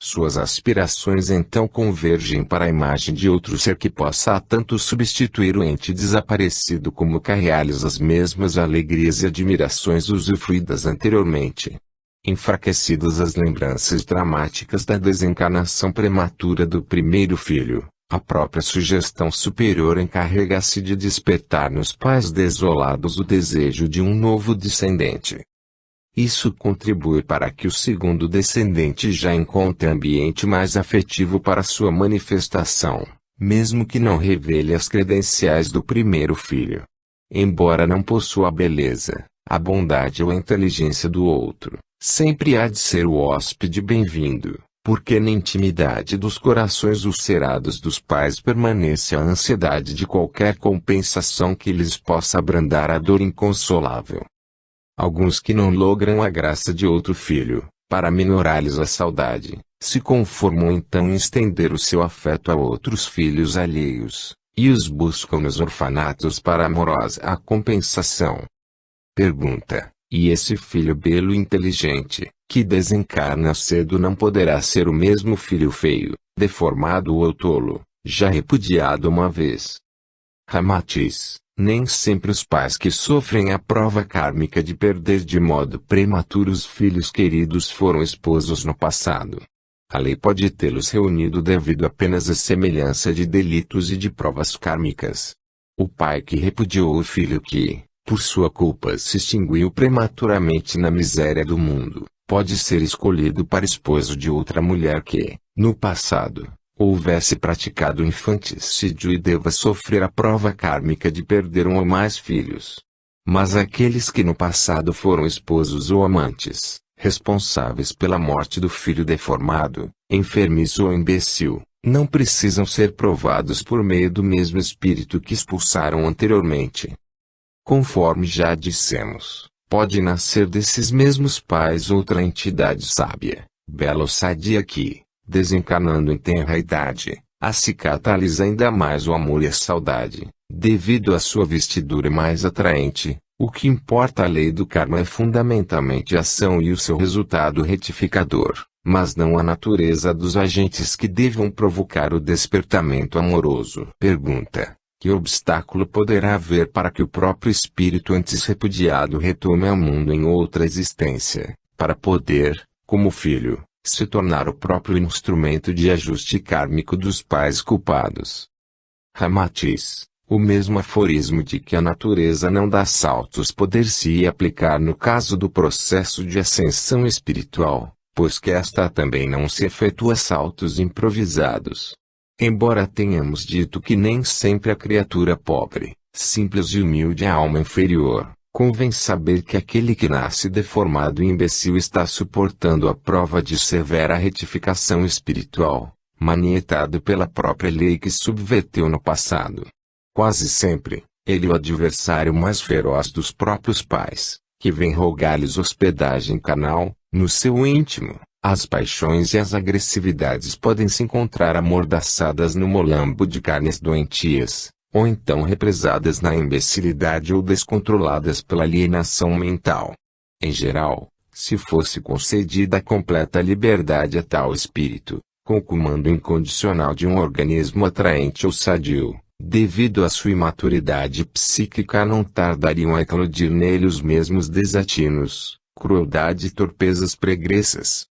Suas aspirações então convergem para a imagem de outro ser que possa a tanto substituir o ente desaparecido como carrear-lhes as mesmas alegrias e admirações usufruídas anteriormente. Enfraquecidas as lembranças dramáticas da desencarnação prematura do primeiro filho, a própria sugestão superior encarrega-se de despertar nos pais desolados o desejo de um novo descendente. Isso contribui para que o segundo descendente já encontre ambiente mais afetivo para sua manifestação, mesmo que não revele as credenciais do primeiro filho. Embora não possua a beleza, a bondade ou a inteligência do outro, sempre há de ser o hóspede bem-vindo, porque na intimidade dos corações ulcerados dos pais permanece a ansiedade de qualquer compensação que lhes possa abrandar a dor inconsolável. Alguns que não logram a graça de outro filho, para minorar-lhes a saudade, se conformam então em estender o seu afeto a outros filhos alheios, e os buscam nos orfanatos para amorosa compensação. Pergunta: e esse filho belo e inteligente, que desencarna cedo não poderá ser o mesmo filho feio, deformado ou tolo, já repudiado uma vez? Ramatiz: nem sempre os pais que sofrem a prova kármica de perder de modo prematuro os filhos queridos foram esposos no passado. A lei pode tê-los reunido devido apenas à semelhança de delitos e de provas kármicas. O pai que repudiou o filho que, por sua culpa, se extinguiu prematuramente na miséria do mundo, pode ser escolhido para esposo de outra mulher que, no passado, houvesse praticado infanticídio e deva sofrer a prova kármica de perder um ou mais filhos. Mas aqueles que no passado foram esposos ou amantes, responsáveis pela morte do filho deformado, enfermiço ou imbecil, não precisam ser provados por meio do mesmo espírito que expulsaram anteriormente. Conforme já dissemos, pode nascer desses mesmos pais outra entidade sábia, bela ou sadia que, desencarnando em tenra idade, acicataliza ainda mais o amor e a saudade, devido à sua vestidura mais atraente. O que importa a lei do karma é fundamentalmente a ação e o seu resultado retificador, mas não a natureza dos agentes que devam provocar o despertamento amoroso. Pergunta: que obstáculo poderá haver para que o próprio espírito antes repudiado retome ao mundo em outra existência, para poder, como filho, se tornar o próprio instrumento de ajuste kármico dos pais culpados? Ramatiz: o mesmo aforismo de que a natureza não dá saltos poder-se aplicar no caso do processo de ascensão espiritual, pois que esta também não se efetua saltos improvisados. Embora tenhamos dito que nem sempre a criatura pobre, simples e humilde é a alma inferior, convém saber que aquele que nasce deformado e imbecil está suportando a prova de severa retificação espiritual, manietado pela própria lei que subverteu no passado. Quase sempre, ele é o adversário mais feroz dos próprios pais, que vem rogar-lhes hospedagem carnal. No seu íntimo, as paixões e as agressividades podem se encontrar amordaçadas no molambo de carnes doentias, ou então represadas na imbecilidade ou descontroladas pela alienação mental. Em geral, se fosse concedida a completa liberdade a tal espírito, com o comando incondicional de um organismo atraente ou sadio, devido à sua imaturidade psíquica não tardariam a eclodir nele os mesmos desatinos, crueldade e torpezas pregressas.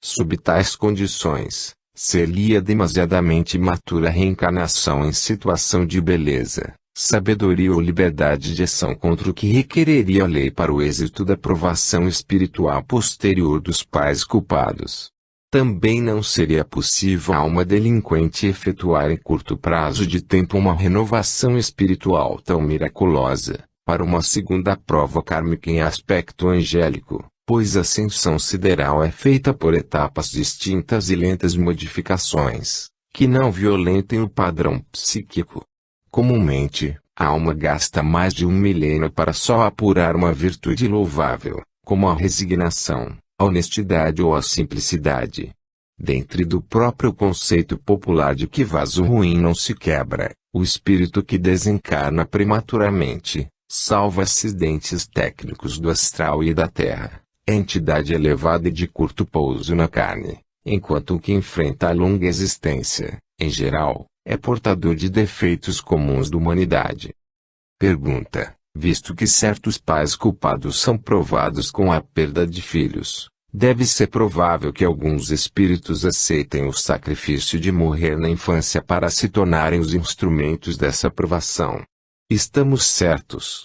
Sob tais condições, seria demasiadamente imatura a reencarnação em situação de beleza, sabedoria ou liberdade de ação contra o que requereria a lei para o êxito da provação espiritual posterior dos pais culpados. Também não seria possível a alma delinquente efetuar em curto prazo de tempo uma renovação espiritual tão miraculosa, para uma segunda prova kármica em aspecto angélico, pois a ascensão sideral é feita por etapas distintas e lentas modificações, que não violentem o padrão psíquico. Comumente, a alma gasta mais de 1 milênio para só apurar uma virtude louvável, como a resignação, a honestidade ou a simplicidade. Dentro do próprio conceito popular de que vaso ruim não se quebra, o espírito que desencarna prematuramente, salvo acidentes técnicos do astral e da terra, é entidade elevada e de curto pouso na carne, enquanto o que enfrenta a longa existência, em geral, é portador de defeitos comuns da humanidade. Pergunta: visto que certos pais culpados são provados com a perda de filhos, deve ser provável que alguns espíritos aceitem o sacrifício de morrer na infância para se tornarem os instrumentos dessa provação. Estamos certos?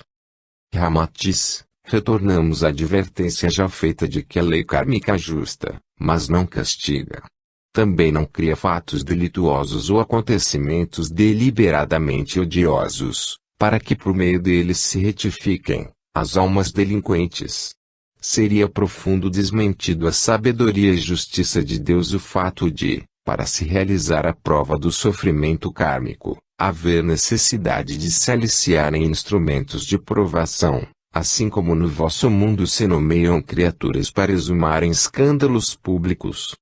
Ramatiz: retornamos à advertência já feita de que a lei kármica justa, mas não castiga. Também não cria fatos delituosos ou acontecimentos deliberadamente odiosos, para que por meio deles se retifiquem as almas delinquentes. Seria profundo desmentido a sabedoria e justiça de Deus o fato de, para se realizar a prova do sofrimento kármico, haver necessidade de se aliciar em instrumentos de provação, assim como no vosso mundo se nomeiam criaturas para exumarem escândalos públicos,